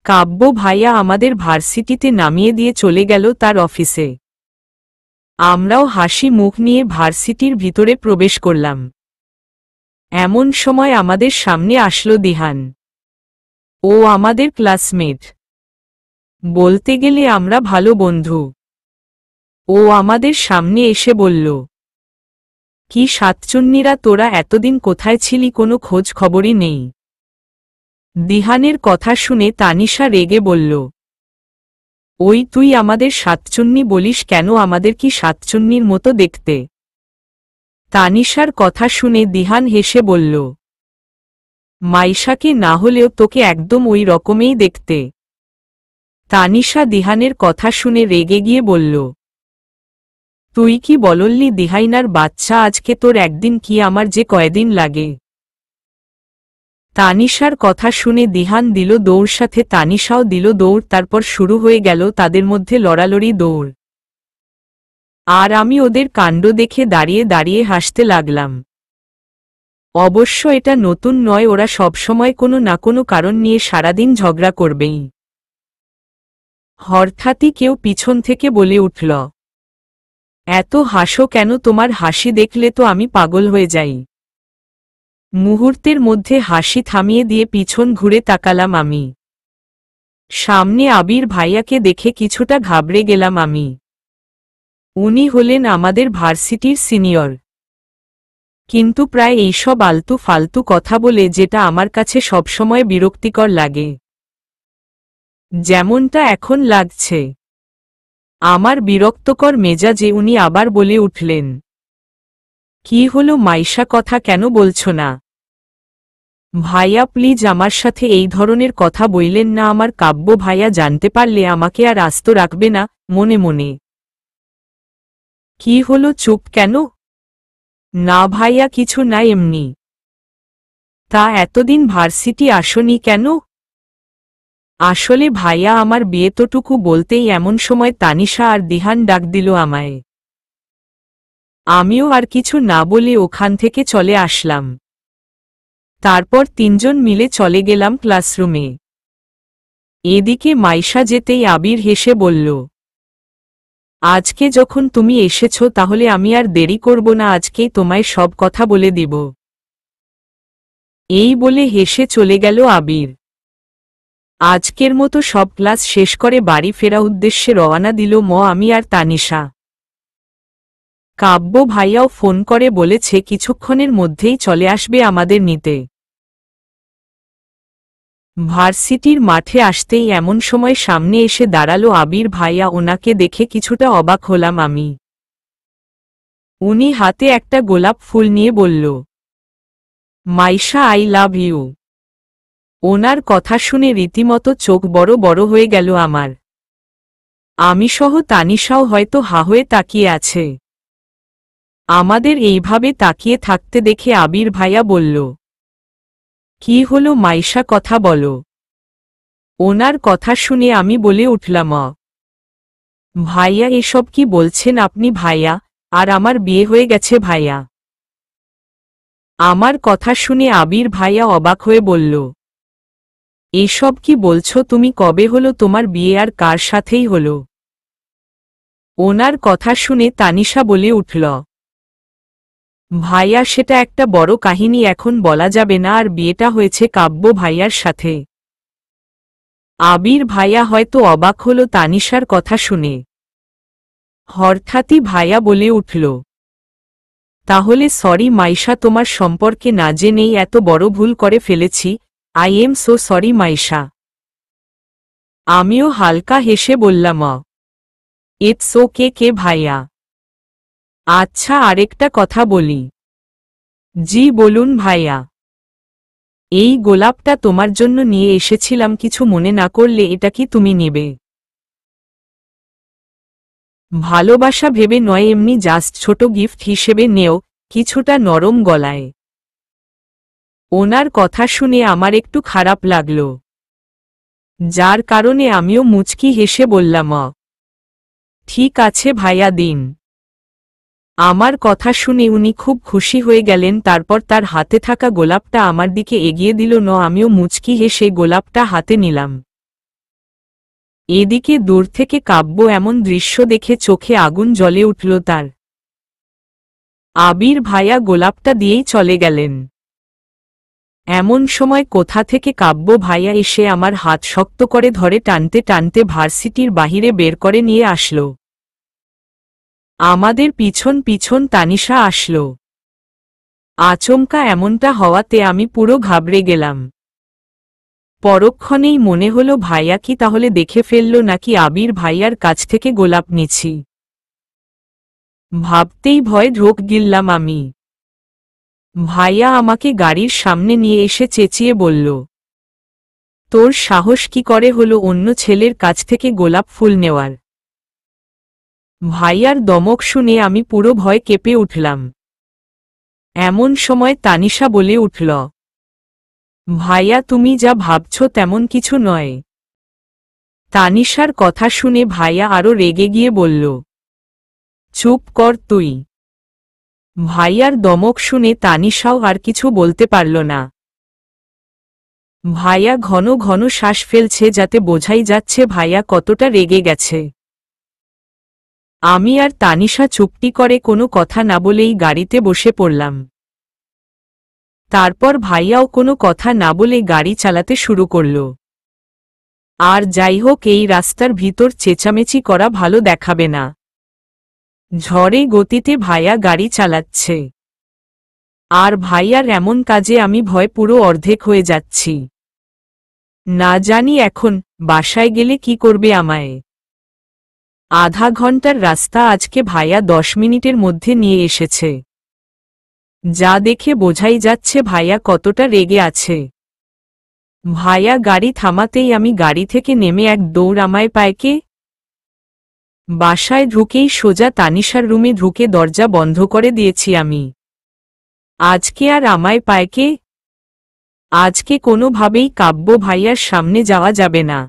কাব্য ভাইয়া আমাদের ভার্সিটিতে নামিয়ে দিয়ে চলে গেল তার অফিসে। আমরাও হাসি মুখ নিয়ে ভার্সিটির ভিতরে প্রবেশ করলাম। এমন সময় আমাদের সামনে আসলো দিহান। ও আমাদের ক্লাসমেট, বলতে গেলে আমরা ভালো বন্ধু। ও আমাদের সামনে এসে বলল, কি সাতচুন্নিরা, তোরা এতদিন কোথায় ছিলি, কোনো খোঁজ খবরই নেই। দিহানের কথা শুনে তানিশা রেগে বলল, ওই তুই আমাদের সাতচুন্নি বলিস কেন? আমাদের কি সাতচুন্নির মতো দেখতে? তানিশার কথা শুনে দিহান হেসে বলল, মাইশাকে না হলেও তোকে একদম ওই রকমেই দেখতে। তানিশা দিহানের কথা শুনে রেগে গিয়ে বলল, তুই কি বললি দিহাইনার বাচ্চা, আজকে তোর একদিন কি আমার যে কয়দিন লাগে। তানিশার কথা শুনে দিহান দিল দৌড়, সাথে তানিশাও দিল দৌড়। তারপর শুরু হয়ে গেল তাদের মধ্যে লড়ালড়ি, দৌড়। আর আমি ওদের কাণ্ড দেখে দাঁড়িয়ে দাঁড়িয়ে হাসতে লাগলাম। অবশ্য এটা নতুন নয়, ওরা সবসময় কোনো না কোনো কারণ নিয়ে সারাদিন ঝগড়া করবেই। হঠাৎই কেউ পিছন থেকে বলে উঠল, এত হাসো কেন? তোমার হাসি দেখলে তো আমি পাগল হয়ে যাই। মুহূর্তের মধ্যে হাসি থামিয়ে দিয়ে পিছন ঘুরে তাকালাম আমি। সামনে আবির ভাইয়াকে দেখে কিছুটা ঘাবড়ে গেলাম আমি। উনি হলেন আমাদের ভার্সিটির সিনিয়র, কিন্তু প্রায় এইসব আলতু ফালতু কথা বলে, যেটা আমার কাছে সবসময় বিরক্তিকর লাগে, যেমনটা এখন লাগছে। আমার বিরক্তকর মেজাজে উনি আবার বলে উঠলেন, কি হলো মাইশা, কথা কেন বলছো না? ভাইয়া প্লিজ আমার সাথে এই ধরনের কথা বইলেন না। আমার কাব্য ভাইয়া জানতে পারলে আমাকে আর আস্ত রাখবে না। মনে মনে, কি হলো, চুপ কেন? না ভাইয়া কিছু না, এমনি। তা এতদিন ভার্সিটি আসনি কেন? আসলে ভাইয়া আমার বিয়েতটুকু বলতেই এমন সময় তানিশা আর দিহান ডাক দিল আমায়। আমিও আর কিছু না বলে ওখান থেকে চলে আসলাম। তারপর তিনজন মিলে চলে গেলাম ক্লাসরুমে। এদিকে মাইশা যেতেই আবির হেসে বলল, আজকে যখন তুমি এসেছো তাহলে আমি আর দেরি করব না, আজকেই তোমায় সব কথা বলে দিব। এই বলে হেসে চলে গেল আবির। আজকের মতো সব ক্লাস শেষ করে বাড়ি ফেরা উদ্দেশ্যে রওনা দিল আমি আর তানিশা। কাব্য ভাইয়াও ফোন করে বলেছে কিছুক্ষণের মধ্যেই চলে আসবে আমাদের নিতে। ভার্সিটির মাঠে আসতেই এমন সময় সামনে এসে দাঁড়ালো আবির ভাইয়া। ওনাকে দেখে কিছুটা অবাক হলাম আমি। উনি হাতে একটা গোলাপ ফুল নিয়ে বলল, মাইশা আই লাভ ইউ। ওনার কথা শুনে রীতিমতো চোখ বড় বড় হয়ে গেল আমার। আমি সহ তানিশাও হয়তো হা হয়ে তাকিয়ে আছে। আমাদের এইভাবে তাকিয়ে থাকতে দেখে আবির ভাইয়া বলল, কি হলো মাইশা, কথা বলো। ওনার কথা শুনে আমি বলে উঠলাম, ভাইয়া এসব কি বলছেন আপনি? ভাইয়া আর আমার বিয়ে হয়ে গেছে ভাইয়া। আমার কথা শুনে আবির ভাইয়া অবাক হয়ে বলল, এসব কি বলছো তুমি? কবে হলো তোমার বিয়ে আর কার সাথেই হলো? ওনার কথা শুনে তানিশা বলে উঠল, ভাইয়া সেটা একটা বড় কাহিনী, এখন বলা যাবে না। আর বিয়েটা হয়েছে কাব্য ভাইয়ার সাথে। আবির ভাইয়া হয়তো অবাক হলো তানিশার কথা শুনে। হঠাৎই ভাইয়া বলে উঠল, তাহলে সরি মাইশা, তোমার সম্পর্কে না জেনেই এত বড় ভুল করে ফেলেছি। I am so sorry Maisha. আমিও হালকা হেসে বললাম, ইটস ওকে কে ভাইয়া। আচ্ছা আরেকটা কথা বলি। জি বলুন ভাইয়া। এই গোলাপটা তোমার জন্য নিয়ে এসেছিলাম, কিছু মনে না করলে এটা কি তুমি নেবে? ভালোবাসা ভেবে নয়, এমনি জাস্ট ছোট গিফট হিসেবে নেও। কিছুটা নরম গলায়। ওনার কথা শুনে আমার একটু খারাপ লাগল, যার কারণে আমিও মুচকি হেসে বললাম, ঠিক আছে ভাইয়া দিন। আমার কথা শুনে উনি খুব খুশি হয়ে গেলেন। তারপর তার হাতে থাকা গোলাপটা আমার দিকে এগিয়ে দিল। আমিও মুচকি হেসে গোলাপটা হাতে নিলাম। এদিকে দূর থেকে কাব্য এমন দৃশ্য দেখে চোখে আগুন জ্বলে উঠল তার। আবির ভাইয়া গোলাপটা দিয়েই চলে গেলেন। এমন সময় কোথা থেকে কাব্য ভাইয়া এসে আমার হাত শক্ত করে ধরে টানতে টানতে ভার্সিটির বাহিরে বের করে নিয়ে আসলো। আমাদের পিছন পিছন তানিশা আসলো। আচমকা এমনটা হওয়াতে আমি পুরো ঘাবড়ে গেলাম। পরক্ষণেই মনে হলো ভাইয়া কি তাহলে দেখে ফেলল নাকি আবির ভাইয়ার কাছ থেকে গোলাপ নিচ্ছি। ভাবতেই ভয় ঢোক গিললাম আমি। ভাইয়া আমাকে গাড়ির সামনে নিয়ে এসে চেঁচিয়ে বলল, তোর সাহস কি করে হলো অন্য ছেলের কাছ থেকে গোলাপ ফুল নেওয়ার? ভাইয়ার দমক শুনে আমি পুরো ভয় কেঁপে উঠলাম। এমন সময় তানিশা বলে উঠল, ভাইয়া তুমি যা ভাবছ তেমন কিছু নয়। তানিশার কথা শুনে ভাইয়া আরো রেগে গিয়ে বলল, চুপ কর তুই। ভাইয়ার দমক শুনে তানিশাও আর কিছু বলতে পারল না। ভাইয়া ঘন ঘন শ্বাস ফেলছে যাতে বোঝাই যাচ্ছে ভাইয়া কতটা রেগে গেছে। আমি আর তানিশা চুপটি করে কোনো কথা না বলেই গাড়িতে বসে পড়লাম। তারপর ভাইয়াও কোনো কথা না বলে গাড়ি চালাতে শুরু করল। আর যাই হোক, এই রাস্তার ভিতর চেঁচামেচি করা ভালো দেখাবে না। ঝড়ে গতিতে ভাইয়া গাড়ি চালাচ্ছে। আর ভাইয়ার এমন কাজে আমি ভয় পুরো অর্ধেক হয়ে যাচ্ছি। না জানি এখন বাসায় গেলে কি করবে আমায়। আধা ঘন্টার রাস্তা আজকে ভাইয়া 10 মিনিটের মধ্যে নিয়ে এসেছে। যা দেখে বোঝাই যাচ্ছে ভাইয়া কতটা রেগে আছে। ভাইয়া গাড়ি থামাতেই আমি গাড়ি থেকে নেমে এক দৌড় আমায় পায়কে। বাসায় ঢুকেই সোজা তানিশার রুমে ঢুকে দরজা বন্ধ করে দিয়েছি আমি। আজকে আর আমায় পায়কে। আজকে কোনোভাবেই কাব্য ভাইয়ার সামনে যাওয়া যাবে না।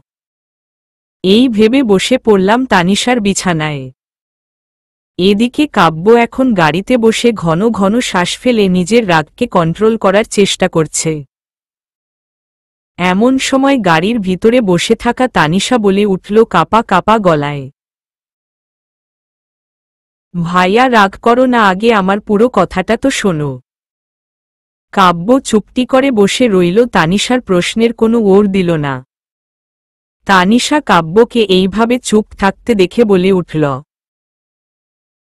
এই ভেবে বসে পড়লাম তানিশার বিছানায়। এদিকে কাব্য এখন গাড়িতে বসে ঘন ঘন শ্বাস ফেলে নিজের রাগকে কন্ট্রোল করার চেষ্টা করছে। এমন সময় গাড়ির ভিতরে বসে থাকা তানিশা বলে উঠল কাঁপা কাঁপা গলায়, ভাইয়া রাগ করো না, আগে আমার পুরো কথাটা তো শোনো। কাব্য চুপটি করে বসে রইল, তানিশার প্রশ্নের কোনো ওড় দিল না। তানিশা কাব্যকে এইভাবে চুপ থাকতে দেখে বলে উঠল,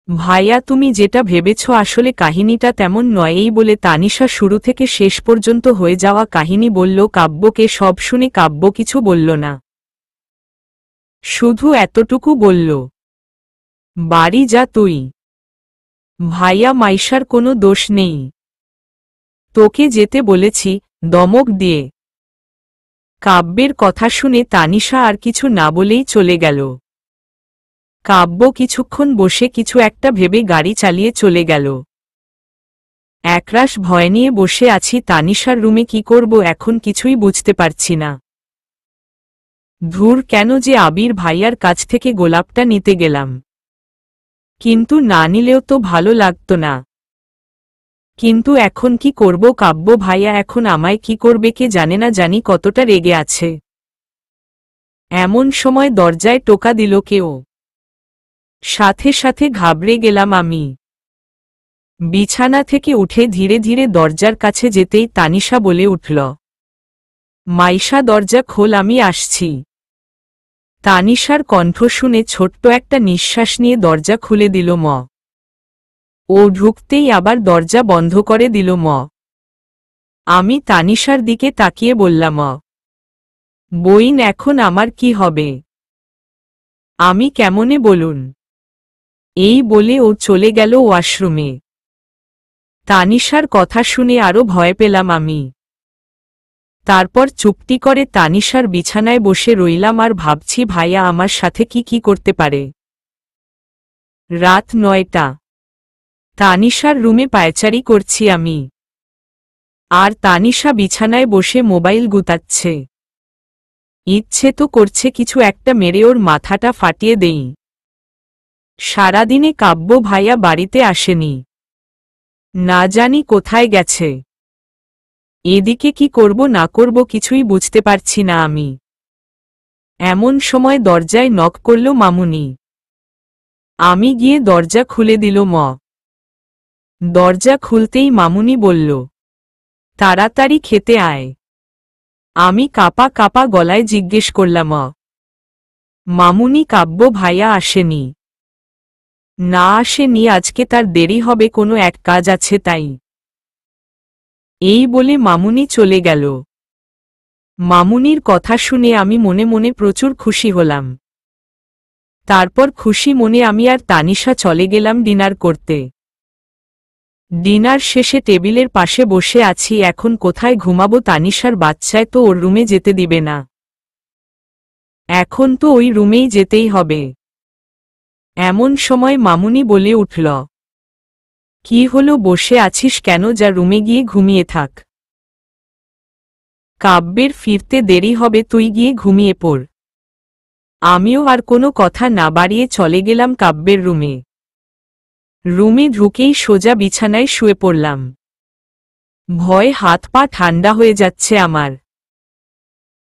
ভাইয়া তুমি যেটা ভেবেছ আসলে কাহিনীটা তেমন নয়। এই বলে তানিশা শুরু থেকে শেষ পর্যন্ত হয়ে যাওয়া কাহিনী বলল কাব্যকে। সব শুনে কাব্য কিছু বলল না, শুধু এতটুকু বলল, বাড়ি যা তুই। ভাইয়া মাইশার কোনো দোষ নেই, তোকে যেতে বলেছি দমক দিয়ে। কাব্যের কথা শুনে তানিশা আর কিছু না বলেই চলে গেল। কাব্য কিছুক্ষণ বসে কিছু একটা ভেবে গাড়ি চালিয়ে চলে গেল। একরাশ ভয় নিয়ে বসে আছি তানিশার রুমে। কি করব এখন কিছুই বুঝতে পারছি না। ধুর, কেন যে আবির ভাইয়ার কাছ থেকে গোলাপটা নিতে গেলাম। কিন্তু না নিলেও তো ভালো লাগতো না। কিন্তু এখন কি করব? কাব্য ভাইয়া এখন আমায় কি করবে কে জানে, না জানি কতটা রেগে আছে। এমন সময় দরজায় টোকা দিল কেউ। সাথে সাথে ঘাবড়ে গেলাম আমি। বিছানা থেকে উঠে ধীরে ধীরে দরজার কাছে যেতেই তানিশা বলে উঠল, মাইশা দরজা খোল, আমি আসছি। তানিশার কণ্ঠ শুনে ছোট্ট একটা নিঃশ্বাস নিয়ে দরজা খুলে দিল ম। ও ঢুকতেই আবার দরজা বন্ধ করে দিল ম। আমি তানিশার দিকে তাকিয়ে বললাম, বইন এখন আমার কি হবে? আমি কেমনে বলুন? এই বলে ও চলে গেল ওয়াশরুমে। তানিশার কথা শুনে আরো ভয় পেলাম আমি। তারপর চুপটি করে তানিশার বিছানায় বসে রইলাম আর ভাবছি ভাইয়া আমার সাথে কি কি করতে পারে। রাত 9টা। তানিশার রুমে পায়চারি করছি আমি। আর তানিশা বিছানায় বসে মোবাইল গুতাচ্ছে। ইচ্ছে তো করছে কিছু একটা মেরে ওর মাথাটা ফাটিয়ে দেই। সারাদিনে কাব্য ভাইয়া বাড়িতে আসেনি, না জানি কোথায় গেছে। এদিকে কি করব না করব কিছুই বুঝতে পারছি না আমি। এমন সময় দরজায় নক করল মামুনি। আমি গিয়ে দরজা খুলে দিল দরজা খুলতেই মামুনি বলল, তাড়াতাড়ি খেতে আয়। আমি কাঁপা কাঁপা গলায় জিজ্ঞেস করলাম, মামুনি কাব্য ভাইয়া আসেনি? না আসেনি, আজকে তার দেরি হবে, কোনো এক কাজ আছে তাই। এই বলে মামুনি চলে গেল। মামুনির কথা শুনে আমি মনে মনে প্রচুর খুশি হলাম। তারপর খুশি মনে আমি আর তানিশা চলে গেলাম ডিনার করতে। ডিনার শেষে টেবিলের পাশে বসে আছি, এখন কোথায় ঘুমাবো? তানিশার বাচ্চায় তো ওর রুমে যেতে দিবে না, এখন তো ওই রুমেই যেতেই হবে। এমন সময় মামুনি বলে উঠল, কি হলো, বসে আছিস কেন? যা রুমে গিয়ে ঘুমিয়ে থাক। কাব্যের ফিরতে দেরি হবে, তুই গিয়ে ঘুমিয়ে পড়। আমিও আর কোনো কথা না বাড়িয়ে চলে গেলাম কাব্যের রুমে। রুমে ঢুকেই সোজা বিছানায় শুয়ে পড়লাম। ভয়ে হাত পা ঠান্ডা হয়ে যাচ্ছে আমার।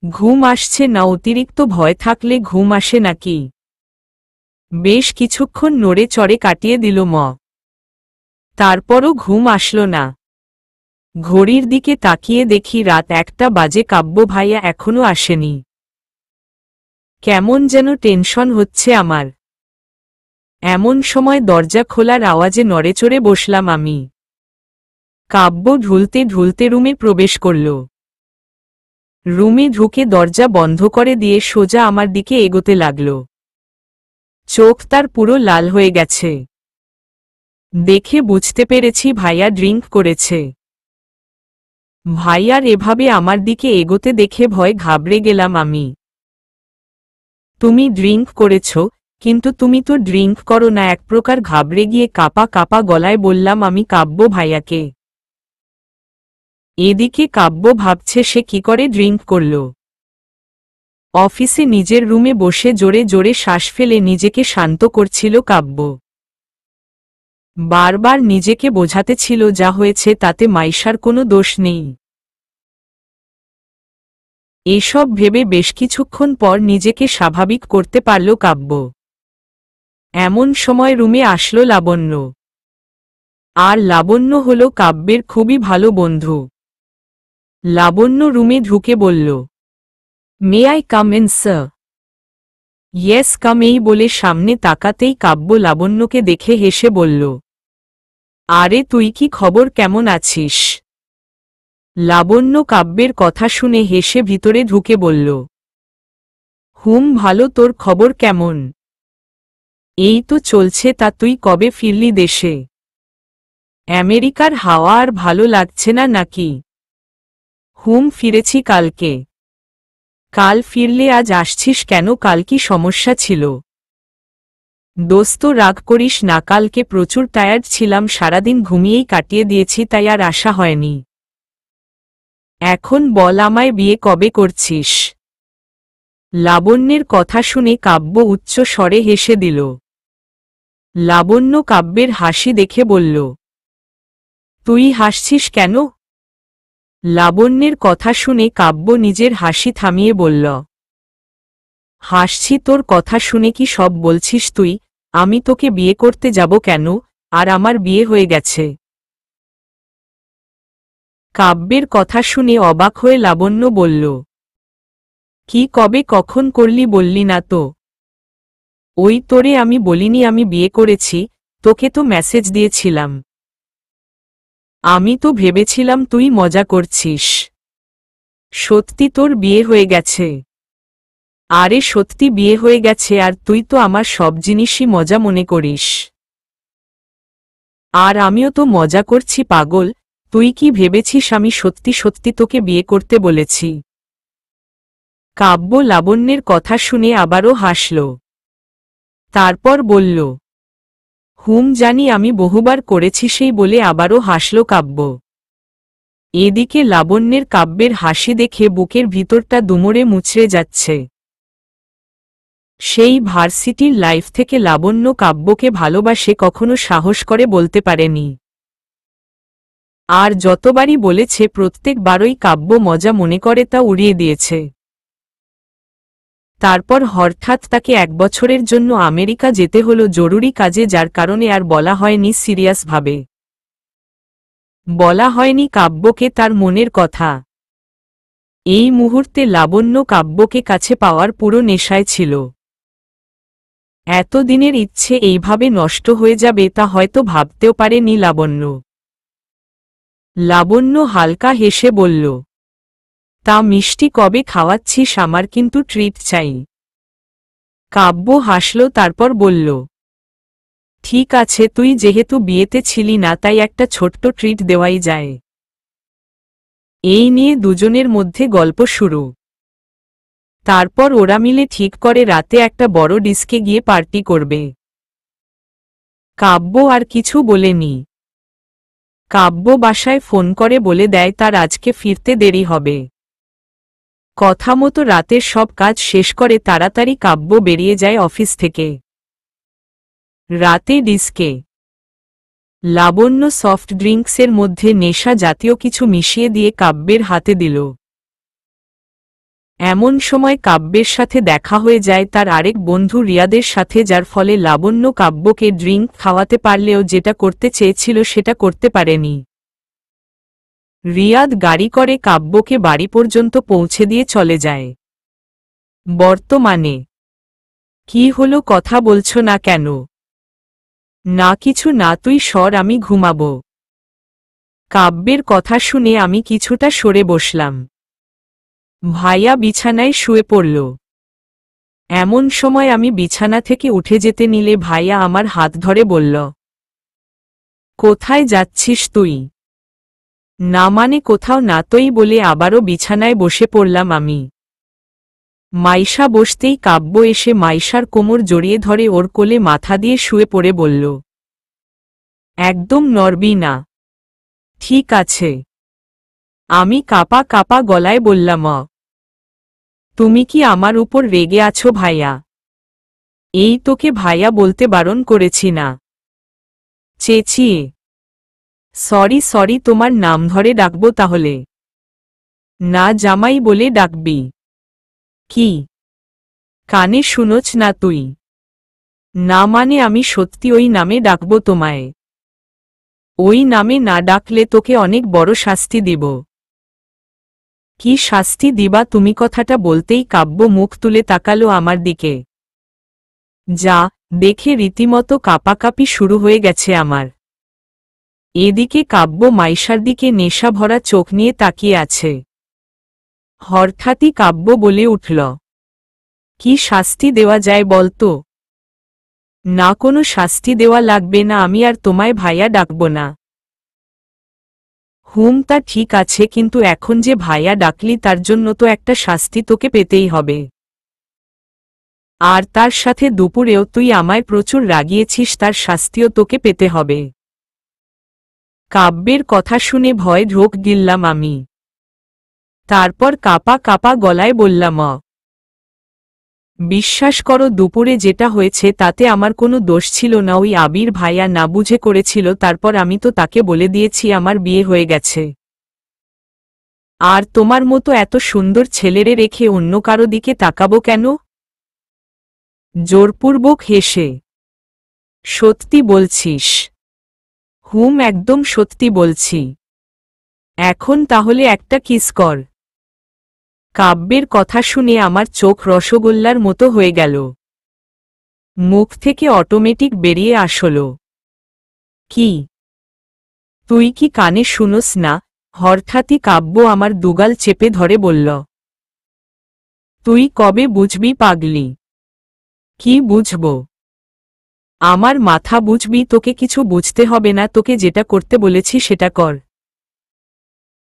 ঘুম আসছে না। অতিরিক্ত ভয় থাকলে ঘুম আসে নাকি? বেশ কিছুক্ষণ নড়ে চড়ে কাটিয়ে দিল তারপরও ঘুম আসলো না। ঘড়ির দিকে তাকিয়ে দেখি রাত 1টা বাজে, কাব্য ভাইয়া এখনো আসেনি। কেমন যেন টেনশন হচ্ছে আমার। এমন সময় দরজা খোলার আওয়াজে নড়েচড়ে বসলাম আমি। কাব্য ঢুলতে ঢুলতে রুমে প্রবেশ করল। রুমে ঢুকে দরজা বন্ধ করে দিয়ে সোজা আমার দিকে এগোতে লাগল। চোখ তার পুরো লাল হয়ে গেছে। দেখে বুঝতে পেরেছি ভাইয়া ড্রিঙ্ক করেছে। ভাইয়ার এভাবে আমার দিকে এগোতে দেখে ভয় ঘাবড়ে গেলাম আমি। তুমি ড্রিঙ্ক করেছ? কিন্তু তুমি তো ড্রিঙ্ক করো না, এক প্রকার ঘাবড়ে গিয়ে কাঁপা কাঁপা গলায় বললাম আমি কাব্য ভাইয়াকে। এদিকে কাব্য ভাবছে সে কি করে ড্রিঙ্ক করল। অফিসে নিজের রুমে বসে জোরে জোরে শ্বাস ফেলে নিজেকে শান্ত করছিল কাব্য। বারবার নিজেকে বোঝাতে ছিল যা হয়েছে তাতে মাইশার কোনো দোষ নেই। এসব ভেবে বেশ কিছুক্ষণ পর নিজেকে স্বাভাবিক করতে পারল কাব্য। এমন সময় রুমে আসলো লাবণ্য। আর লাবণ্য হল কাব্যের খুবই ভালো বন্ধু। লাবণ্য রুমে ঢুকে বলল, may I come in sir? Yes come, এই বলে সামনে তাকাতেই কাব্য লাবণ্যকে দেখে হেসে বলল, আরে তুই কি খবর, কেমন আছিস? লাবণ্য কাব্যের কথা শুনে হেসে ভিতরে ঢুকে বলল, ভালো, তোর খবর কেমন? এই তো চলছে, তা তুই কবে ফিরলি দেশে? আমেরিকার হাওয়া আর ভালো লাগছে না নাকি? ফিরেছি কালকে। কাল ফিরলে আজ আসছিস কেন? কাল কি সমস্যা ছিল? দোস্ত রাগ করিস না, কালকে প্রচুর টায়ার্ড ছিলাম, সারাদিন ঘুমিয়েই কাটিয়ে দিয়েছি, তাই আর আসা হয়নি। এখন বল, আমায় বিয়ে কবে করছিস? লাবণ্যের কথা শুনে কাব্য উচ্চ স্বরে হেসে দিল। লাবণ্য কাব্যের হাসি দেখে বলল, তুই হাসছিস কেন? লাবণ্যের কথা শুনে কাব্য নিজের হাসি থামিয়ে বলল, হাসছি তোর কথা শুনে। কি সব বলছিস তুই? আমি তোকে বিয়ে করতে যাব কেন? আর আমার বিয়ে হয়ে গেছে। কাব্যের কথা শুনে অবাক হয়ে লাবণ্য বলল, কি, কবে, কখন করলি বললি না তো? ওই তোরে আমি বলিনি আমি বিয়ে করেছি, তোকে তো মেসেজ দিয়েছিলাম। আমি তো ভেবেছিলাম তুই মজা করছিস। সত্যি তোর বিয়ে হয়ে গেছে? আরে সত্যি বিয়ে হয়ে গেছে, আর তুই তো আমার সব জিনিসই মজা মনে করিস। আর আমিও তো মজা করছি পাগল। তুই কি ভেবেছিস আমি সত্যি সত্যি তোকে বিয়ে করতে বলেছি? কাব্য লাবণ্যের কথা শুনে আবারও হাসল। তারপর বলল, জানি, আমি বহুবার করেছি, সেই বলে আবারও হাসল কাব্য। এদিকে লাবণ্যের কাব্যের হাসি দেখে বুকের ভিতরটা দুমড়ে মুচড়ে যাচ্ছে। সেই ভার্সিটির লাইফ থেকে লাবণ্য কাব্যকে ভালোবাসে কখনো সাহস করে বলতে পারেনি। আর যতবারই বলেছে প্রত্যেকবারই কাব্য মজা মনে করে তা উড়িয়ে দিয়েছে। তারপর হঠাৎ তাকে 1 বছরের জন্য আমেরিকা যেতে হলো জরুরি কাজে, যার কারণে আর বলা হয়নি সিরিয়াসভাবে। বলা হয়নি কাব্যকে তার মনের কথা। এই মুহূর্তে লাবণ্য কাব্যকে কাছে পাওয়ার পুরো নেশায় ছিল। এতদিনের ইচ্ছে এইভাবে নষ্ট হয়ে যাবে তা হয়তো ভাবতেও পারেনি লাবণ্য। লাবণ্য হালকা হেসে বলল, তা মিষ্টি কবে খাওয়াচ্ছিস? আমার কিন্তু ট্রিট চাই। কাব্য হাসল, তারপর বলল, ঠিক আছে, তুই যেহেতু বিয়েতে ছিলি না তাই একটা ছোট্ট ট্রিট দেওয়াই যায়। এই নিয়ে দুজনের মধ্যে গল্প শুরু। তারপর ওরা মিলে ঠিক করে রাতে একটা বড় ডিস্কে গিয়ে পার্টি করবে। কাব্য আর কিছু বলেনি। কাব্য বাসায় ফোন করে বলে দেয় তার আজকে ফিরতে দেরি হবে। কথা মতো রাতের সব কাজ শেষ করে তাড়াতাড়ি কাব্য বেরিয়ে যায় অফিস থেকে। রাতে ডিস্কে লাবণ্য সফট ড্রিঙ্কসের মধ্যে নেশা জাতীয় কিছু মিশিয়ে দিয়ে কাব্যের হাতে দিল। এমন সময় কাব্যের সাথে দেখা হয়ে যায় তার আরেক বন্ধু রিয়াদের সাথে, যার ফলে লাবণ্য কাব্যকে ড্রিঙ্ক খাওয়াতে পারলেও যেটা করতে চেয়েছিল সেটা করতে পারেনি। রিয়াদ গাড়ি করে কাব্যকে বাড়ি পর্যন্ত পৌঁছে দিয়ে চলে যায়। বর্তমানে কি হলো, কথা বলছো না কেন? না কিছু না, তুই সর, আমি ঘুমাবো। কাব্যের কথা শুনে আমি কিছুটা সরে বসলাম। ভাইয়া বিছানায় শুয়ে পড়ল। এমন সময় আমি বিছানা থেকে উঠে যেতে নিলে ভাইয়া আমার হাত ধরে বলল, কোথায় যাচ্ছিস তুই? না মানে কোথাও না তোই বলে আবারও বিছানায় বসে পড়লাম আমি। মাইশা বসতেই কাব্য এসে মাইশার কোমর জড়িয়ে ধরে ওর কোলে মাথা দিয়ে শুয়ে পড়ে বলল, একদম নড়বি না, ঠিক আছে? আমি কাঁপা কাঁপা গলায় বললাম, তুমি কি আমার উপর রেগে আছো ভাইয়া? এই তোকে ভাইয়া বলতে বারণ করেছি না। চেঁচিয়ে, সরি সরি, তোমার নাম ধরে ডাকবো তাহলে? না, জামাই বলে ডাকবি। কি কানে শুনোছ না তুই? না মানে আমি সত্যি ওই নামে ডাকবো তোমায়। ওই নামে না ডাকলে তোকে অনেক বড় শাস্তি দিব। কি শাস্তি দিবা তুমি? কথাটা বলতেই কাব্য মুখ তুলে তাকালো আমার দিকে। যা দেখে রীতিমতো কাঁপাকাঁপি শুরু হয়ে গেছে আমার। এদিকে কাব্য মাইশার দিকে নেশা ভরা চোখ নিয়ে তাকিয়ে আছে। হঠাৎই কাব্য বলে উঠল, কি শাস্তি দেওয়া যায় বলতো? না, কোনো শাস্তি দেওয়া লাগবে না, আমি আর তোমায় ভাইয়া ডাকব না। তা ঠিক আছে, কিন্তু এখন যে ভাইয়া ডাকলি তার জন্য তো একটা শাস্তি তোকে পেতেই হবে। আর তার সাথে দুপুরেও তুই আমায় প্রচুর রাগিয়েছিস, তার শাস্তিও তোকে পেতে হবে। কাব্যের কথা শুনে ভয় ঢোক গিললাম আমি। তারপর কাঁপা কাঁপা গলায় বললাম, বিশ্বাস করো, দুপুরে যেটা হয়েছে তাতে আমার কোনো দোষ ছিল না। ওই আবির ভাইয়া না বুঝে করেছিল। তারপর আমি তো তাকে বলে দিয়েছি আমার বিয়ে হয়ে গেছে। আর তোমার মতো এত সুন্দর ছেলেরে রেখে অন্য কারো দিকে তাকাবো কেন? জোরপূর্বক হেসে, সত্যি বলছিস? একদম সত্যি বলছি। এখন তাহলে একটা কিস কর। কাব্যের কথা শুনে আমার চোখ রসগোল্লার মতো হয়ে গেল। মুখ থেকে অটোমেটিক বেরিয়ে আসল, কি? তুই কি কানে শুনোস না? হঠাৎই কাব্য আমার দুগাল চেপে ধরে বলল, তুই কবে বুঝবি পাগলি? কি বুঝব? আমার মাথা বুঝবি? তোকে কিছু বুঝতে হবে না, তোকে যেটা করতে বলেছি সেটা কর।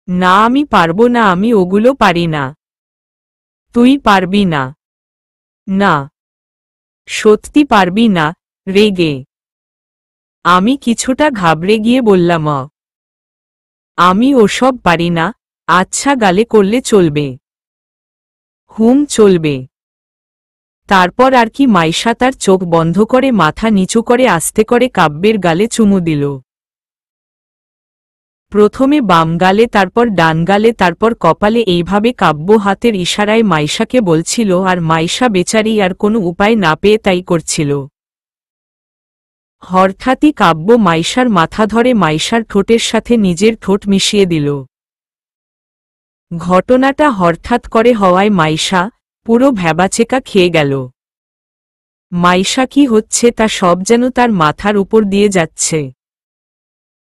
না, আমি পারবো না, আমি ওগুলো পারি না। তুই পারবি না? না, সত্যি পারবি না? রেগে আমি কিছুটা ঘাবড়ে গিয়ে বললাম, আমি ওসব পারি না। আচ্ছা, গালে করলে চলবে? চলবে। তারপর আর কি? মাইশা তার চোখ বন্ধ করে মাথা নিচু করে আস্তে করে কাব্যের গালে চুমু দিল। প্রথমে বাম গালে, তারপর ডান গালে, তারপর কপালে, এইভাবে কাব্য হাতের ইশারায় মাইশাকে বলছিল, আর মাইশা বেচারি আর কোনো উপায় না পেয়ে তাই করছিল। হঠাৎই কাব্য মাইশার মাথা ধরে মাইশার ঠোঁটের সাথে নিজের ঠোঁট মিশিয়ে দিল। ঘটনাটা হঠাৎ করে হওয়ায় মাইশা পুরো ভ্যাবাচেকা খেয়ে গেল। মাইশা কি হচ্ছে তা সব যেন তার মাথার উপর দিয়ে যাচ্ছে।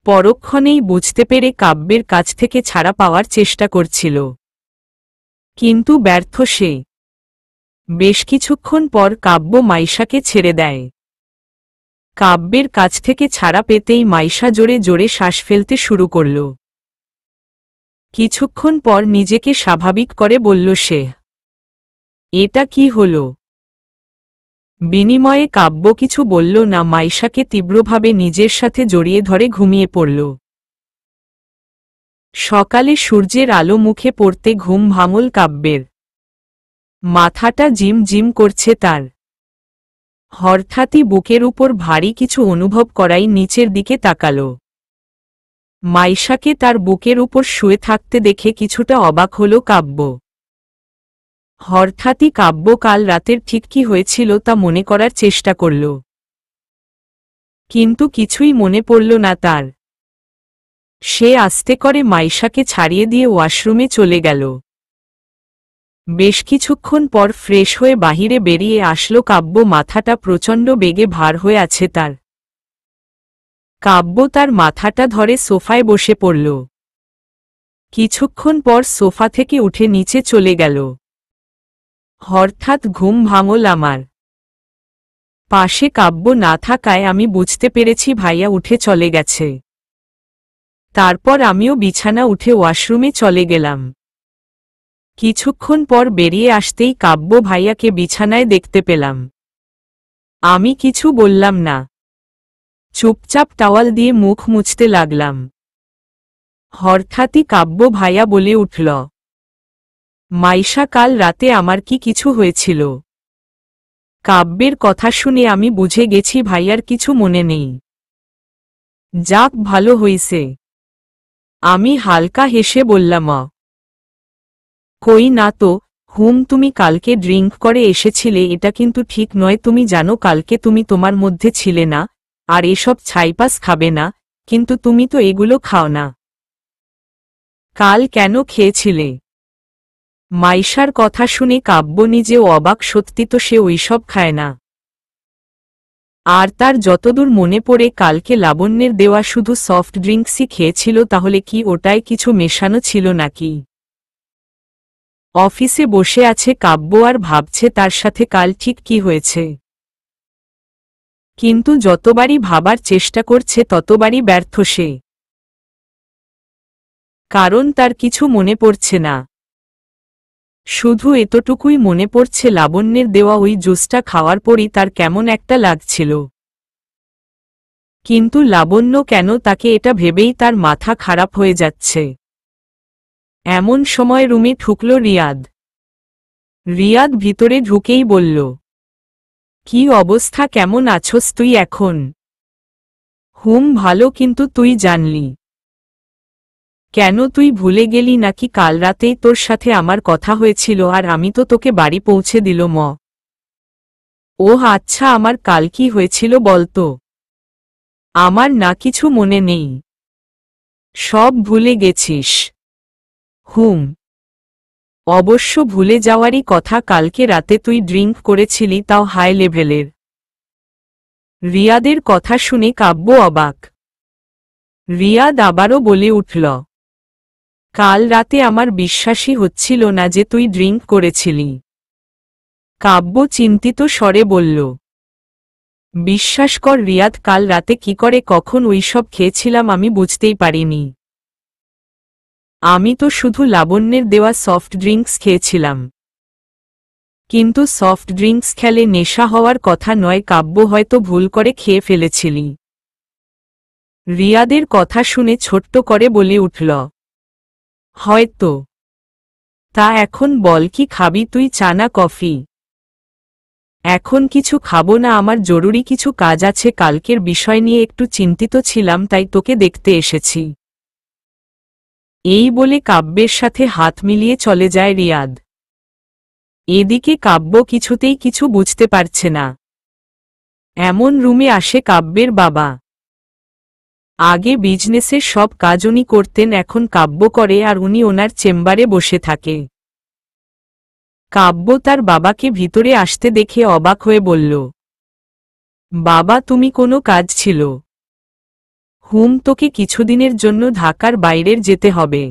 পরক্ষণেই বুঝতে পেরে কাব্যের কাছ থেকে ছাড়া পাওয়ার চেষ্টা করছিল, কিন্তু ব্যর্থ সে। বেশ কিছুক্ষণ পর কাব্য মাইশাকে ছেড়ে দেয়। কাব্যের কাছ থেকে ছাড়া পেতেই মাইশা জোরে জোরে শ্বাস ফেলতে শুরু করল। কিছুক্ষণ পর নিজেকে স্বাভাবিক করে বলল সে, এটা কি হল? বিনিময়ে কাব্য কিছু বলল না, মাইশাকে তীব্রভাবে নিজের সাথে জড়িয়ে ধরে ঘুমিয়ে পড়ল। সকালে সূর্যের আলো মুখে পড়তে ঘুম ভাঙল কাব্যের। মাথাটা জিম জিম করছে তার। হঠাৎই বুকের উপর ভারী কিছু অনুভব করাই নিচের দিকে তাকাল। মাইশাকে তার বুকের উপর শুয়ে থাকতে দেখে কিছুটা অবাক হল কাব্য। হঠাৎই কাব্য কাল রাতের ঠিক কি হয়েছিল তা মনে করার চেষ্টা করল, কিন্তু কিছুই মনে পড়ল না তার। সে আস্তে করে মাইশাকে ছাড়িয়ে দিয়ে ওয়াশরুমে চলে গেল। বেশ কিছুক্ষণ পর ফ্রেশ হয়ে বাহিরে বেরিয়ে আসলো কাব্য। মাথাটা প্রচণ্ড বেগে ভার হয়ে আছে তার। কাব্য তার মাথাটা ধরে সোফায় বসে পড়ল। কিছুক্ষণ পর সোফা থেকে উঠে নিচে চলে গেল। হঠাৎ ঘুম ভাঙল আমার। পাশে কাব্য না থাকায় আমি বুঝতে পেরেছি ভাইয়া উঠে চলে গেছে। তারপর আমিও বিছানা উঠে ওয়াশরুমে চলে গেলাম। কিছুক্ষণ পর বেরিয়ে আসতেই কাব্য ভাইয়াকে বিছানায় দেখতে পেলাম। আমি কিছু বললাম না, চুপচাপ টাওয়াল দিয়ে মুখ মুছতে লাগলাম। হঠাৎই কাব্য ভাইয়া বলে উঠল, মাইশা, কাল রাতে আমার কি কিছু হয়েছিল? কাব্যের কথা শুনে আমি বুঝে গেছি ভাইয়ার কিছু মনে নেই। যাক, ভালো হইছে। আমি হালকা হেসে বললাম, কই না তো। তুমি কালকে ড্রিঙ্ক করে এসেছিলে, এটা কিন্তু ঠিক নয়। তুমি জানো কালকে তুমি তোমার মধ্যে ছিলে না, আর এসব ছাইপাস খাবে না, কিন্তু তুমি তো এগুলো খাও না। কাল কেন খেয়েছিলে? মাইশার কথা শুনে কাব্য নিজেও অবাক। সত্যি তো সে ওইসব খায় না। আর তার যতদূর মনে পড়ে কালকে লাবণ্যের দেওয়া শুধু সফট ড্রিঙ্কসই খেয়েছিল। তাহলে কি ওটায় কিছু মেশানো ছিল নাকি? অফিসে বসে আছে কাব্য আর ভাবছে তার সাথে কাল ঠিক কি হয়েছে। কিন্তু যতবারই ভাবার চেষ্টা করছে ততবারই ব্যর্থ সে। কারণ তার কিছু মনে পড়ছে না। শুধু এতটুকুই মনে পড়ছে, লাবণ্যের দেওয়া ওই জুসটা খাওয়ার পরই তার কেমন একটা লাগছিল। কিন্তু লাবণ্য কেন তাকে এটা ভেবেই তার মাথা খারাপ হয়ে যাচ্ছে। এমন সময় রুমে ঢুকল রিয়াদ। রিয়াদ ভিতরে ঢুকেই বলল, কি অবস্থা, কেমন আছোস তুই এখন? ভালো, কিন্তু তুই জানলি কেন? তুই ভুলে গেলি নাকি কাল রাতেই তোর সাথে আমার কথা হয়েছিল আর আমি তো তোকে বাড়ি পৌঁছে দিল ম? ওহ আচ্ছা, আমার কাল কি হয়েছিল বলতো? আমার না কিছু মনে নেই। সব ভুলে গেছিস? অবশ্য ভুলে যাওয়ারই কথা। কালকে রাতে তুই ড্রিঙ্ক করেছিলি, তাও হাই লেভেলের। রিয়াদের কথা শুনে কাব্য অবাক। রিয়াদ আবারও বলে উঠল, কাল রাতে আমার বিশ্বাসই হচ্ছিল না যে তুই ড্রিঙ্ক করেছিলি। কাব্য চিন্তিত স্বরে বলল, বিশ্বাস কর রিয়াদ, কাল রাতে কি করে কখন ওইসব খেয়েছিলাম আমি বুঝতেই পারিনি। আমি তো শুধু লাবণ্যের দেওয়া সফট ড্রিঙ্কস খেয়েছিলাম। কিন্তু সফট ড্রিঙ্কস খেলে নেশা হওয়ার কথা নয়, কাব্য হয়তো ভুল করে খেয়ে ফেলেছিলি। রিয়াদের কথা শুনে ছোট্ট করে বলে উঠল, হয়তো। তা এখন বল, কি খাবি তুই, চা না কফি? এখন কিছু খাবো না, আমার জরুরি কিছু কাজ আছে। কালকের বিষয় নিয়ে একটু চিন্তিত ছিলাম, তাই তোকে দেখতে এসেছি। এই বলে কাব্যের সাথে হাত মিলিয়ে চলে যায় রিয়াদ। এদিকে কাব্য কিছুতেই কিছু বুঝতে পারছে না। এমন রুমে আসে কাব্যের বাবা। আগে বিজনেসের সব কাজ উনি করতেন, এখন কাব্য করে আর উনি ওনার চেম্বারে বসে থাকে। কাব্য তার বাবাকে ভিতরে আসতে দেখে অবাক হয়ে বলল, বাবা তুমি কোনো কাজ ছিল? তোকে কিছুদিনের জন্য ঢাকার বাইরের যেতে হবে।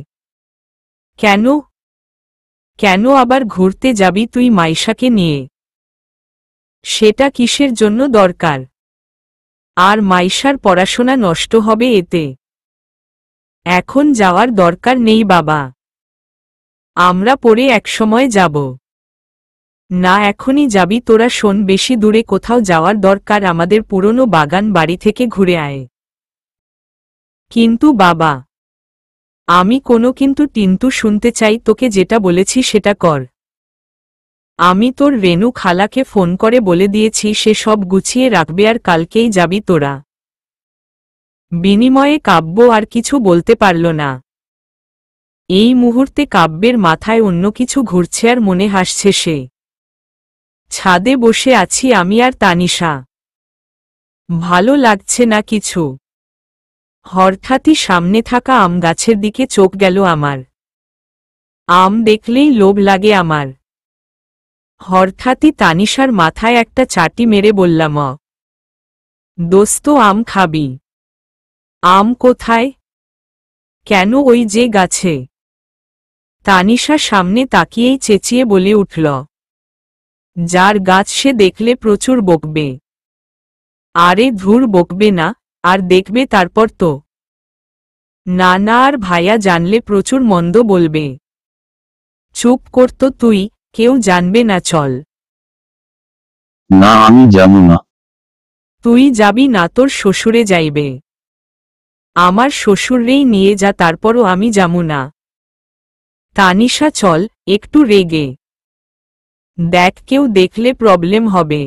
কেন? কেন আবার ঘুরতে যাবি তুই মাইশাকে নিয়ে? সেটা কিসের জন্য দরকার? আর মাইশার পড়াশোনা নষ্ট হবে এতে। এখন যাওয়ার দরকার নেই বাবা, আমরা পরে একসময় যাব। না এখনই যাবি তোরা? শোন, বেশি দূরে কোথাও যাওয়ার দরকার, আমাদের পুরনো বাগান বাড়ি থেকে ঘুরে আয়। কিন্তু বাবা, আমি কোনো কিন্তু শুনতে চাই, তোকে যেটা বলেছি সেটা কর। আমি তোর রেনু খালাকে ফোন করে বলে দিয়েছি, সে সব গুছিয়ে রাখবে আর কালকেই যাবি তোরা। বিনিময়ে কাব্য আর কিছু বলতে পারল না। এই মুহূর্তে কাব্যের মাথায় অন্য কিছু ঘুরছে আর মনে হাসছে সে। ছাদে বসে আছি আমি আর তানিশা, ভালো লাগছে না কিছু। হঠাৎই সামনে থাকা আম গাছের দিকে চোখ গেল আমার। আম দেখলেই লোভ লাগে আমার। হঠাৎই তানিশার মাথায় একটা চাটি মেরে বললাম, দোস্ত আম খাবি? আম কোথায়? কেন ওই যে গাছে। তানিশা সামনে তাকিয়েই চেঁচিয়ে বলে উঠল, যার গাছ সে দেখলে প্রচুর বকবে। আরে ধুর, বকবে না, আর দেখবে তারপর তো। না না, আর ভাইয়া জানলে প্রচুর মন্দ বলবে। চুপ করতো তুই, কেউ জানবে না, চল। না আমি যাব না। তুই যাবি না? তোর শ্বশুরে যাইবে। আমার শ্বশুররেই নিয়ে যা, তারপরও আমি যাবো না। তানিশা চল, একটু রেগে। দেখ কেউ দেখলে প্রবলেম হবে।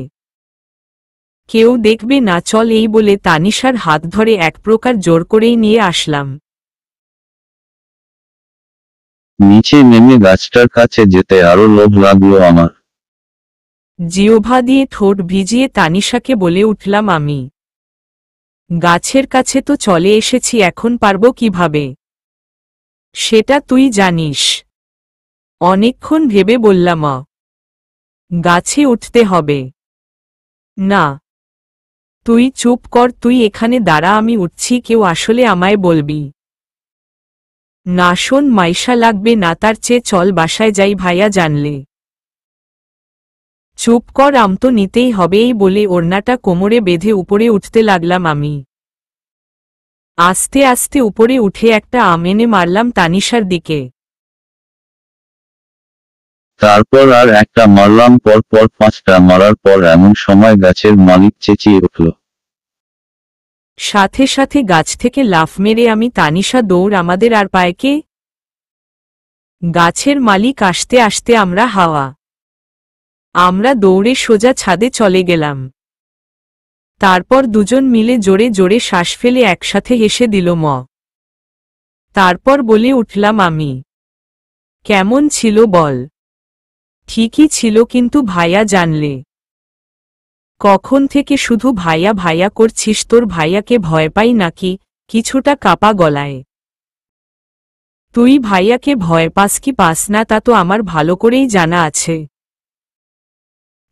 কেউ দেখবে না, চল। এই বলে তানিশার হাত ধরে এক প্রকার জোর করেই নিয়ে আসলাম। নিচে নেমে গাছটার কাছে যেতে আরো লোভ লাগলো আমার। জিহ্বা দিয়ে ঠোঁট ভিজিয়ে তানিশাকে বলে উঠলাম আমি, গাছের কাছে তো চলে এসেছি, এখন পারবো কিভাবে? সেটা তুই জানিস। অনেকক্ষণ ভেবে বললাম, গাছে উঠতে হবে। না, তুই চুপ কর, তুই এখানে দাঁড়া, আমি উঠছি, কেউ আসলে আমায় বলবি না। শোন, মাইশা লাগবে না, তার চেয়ে চল বাসায় যাই, ভাইয়া জানলে। চুপ কর, আম তো নিতেই হবে। এই বলে ওড়নাটা কোমরে বেঁধে উপরে উঠতে লাগলাম আমি। আস্তে আস্তে উপরে উঠে একটা আম এনে মারলাম তানিশার দিকে। তারপর আর একটা মারলাম, পর পর 5টা মারার পর এমন সময় গাছের মালিক চেঁচিয়ে উঠল। সাথে সাথে গাছ থেকে লাফ মেরে আমি তানিশা দৌড় আমাদের আর পায়কে। গাছের মালিক আসতে আসতে আমরা হাওয়া। আমরা দৌড়ে সোজা ছাদে চলে গেলাম। তারপর দুজন মিলে জোরে জোরে শ্বাস ফেলে একসাথে হেসে দিল ম। তারপর বলে উঠলাম আমি, কেমন ছিল বল? ঠিকই ছিল, কিন্তু ভাইয়া জানলে। কখন থেকে শুধু ভাইয়া ভাইয়া করছিস? তোর ভাইয়াকে ভয় পাই নাকি? কিছুটা কাপা গলায়। তুই ভাইয়াকে ভয় পাস কি পাস না তা তো আমার ভালো করেই জানা আছে।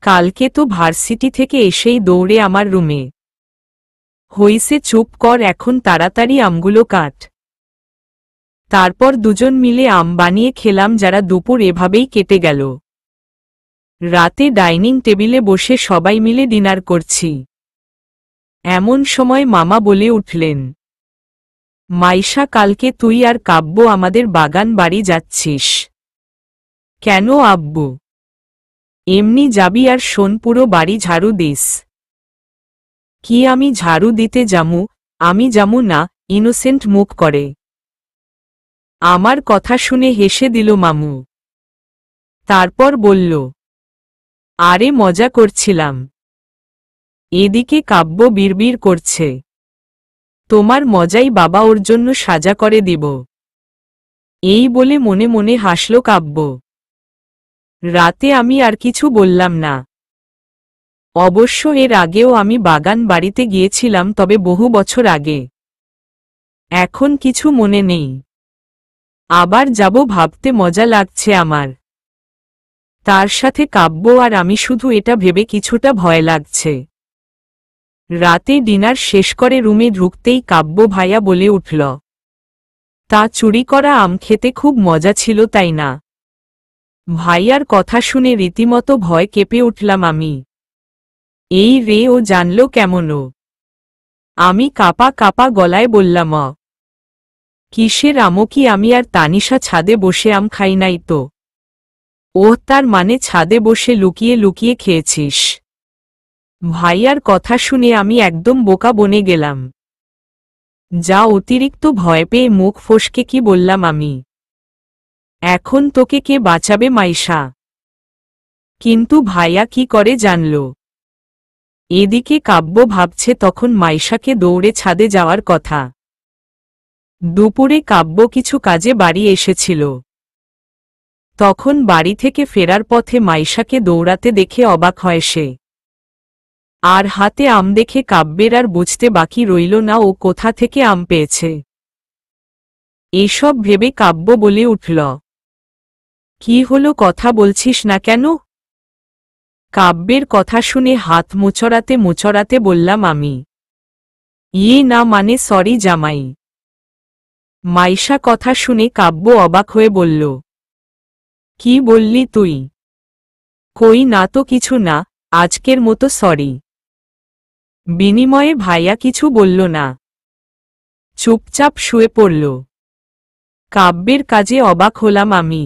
কালকে তো ভার্সিটি থেকে এসেই দৌড়ে আমার রুমে। হইছে, চুপ কর, এখন তাড়াতাড়ি আমগুলো কাট। তারপর দুজন মিলে আম বানিয়ে খেলাম, যারা দুপুর এভাবেই কেটে গেল। রাতে ডাইনিং টেবিলে বসে সবাই মিলে ডিনার করছি। এমন সময় মামা বলে উঠলেন, মাইশা, কালকে তুই আর কাব্য আমাদের বাগান বাড়ি যাচ্ছিস। কেন আব্বু? এমনি যাবি, আর শোন, পুরো বাড়ি ঝাড়ু দিস। কি আমি ঝাড়ু দিতে যামু? আমি যামু না। ইনোসেন্ট মুখ করে। আমার কথা শুনে হেসে দিল মামু। তারপর বলল, আরে মজা করছিলাম। এদিকে কাব্য বিড়বিড় করছে, তোমার মজাই বাবা, ওর জন্য সাজা করে দিব। এই বলে মনে মনে হাসল কাব্য। রাতে আমি আর কিছু বললাম না। অবশ্য এর আগেও আমি বাগান বাড়িতে গিয়েছিলাম, তবে বহু বছর আগে। এখন কিছু মনে নেই। আবার যাব ভাবতে মজা লাগছে আমার। তার সাথে কাব্য আর আমি, শুধু এটা ভেবে কিছুটা ভয় লাগছে। রাতে ডিনার শেষ করে রুমে ঢুকতেই কাব্য ভাইয়া বলে উঠল, তা চুরি করা আম খেতে খুব মজা ছিল, তাই না? ভাইয়ার কথা শুনে রীতিমতো ভয় কেঁপে উঠলাম আমি। এই রে, ও জানল কেমন? আমি কাপা কাপা গলায় বললাম, কিসের আমও? কি আমি আর তানিশা ছাদে বসে আম খাই নাই তো? ওহ, তার মানে ছাদে বসে লুকিয়ে লুকিয়ে খেয়েছিস? ভাইয়ার কথা শুনে আমি একদম বোকা বনে গেলাম। যা অতিরিক্ত ভয় পেয়ে মুখ ফসকে কি বললাম আমি। এখন তোকে কে বাঁচাবে মাইশা? কিন্তু ভাইয়া কি করে জানল? এদিকে কাব্য ভাবছে তখন মাইশাকে দৌড়ে ছাদে যাওয়ার কথা। দুপুরে কাব্য কিছু কাজে বাড়ি এসেছিল। তখন বাড়ি থেকে ফেরার পথে মাইশাকে দৌড়াতে দেখে অবাক হয় সে। আর হাতে আম দেখে কাব্যের আর বুঝতে বাকি রইল না ও কোথা থেকে আম পেয়েছে। এসব ভেবে কাব্য বলে উঠল, কি হলো, কথা বলছিস না কেন? কাব্যের কথা শুনে হাত মোচড়াতে মোচড়াতে বললাম আমি, না মানে সরি জামাই। মাইশা কথা শুনে কাব্য অবাক হয়ে বলল, কি বললি তুই? কই না তো কিছু না, আজকের মতো সরি। বিনিময়ে ভাইয়া কিছু বলল না, চুপচাপ শুয়ে পড়ল। কাব্যের কাজে অবাক হলাম আমি।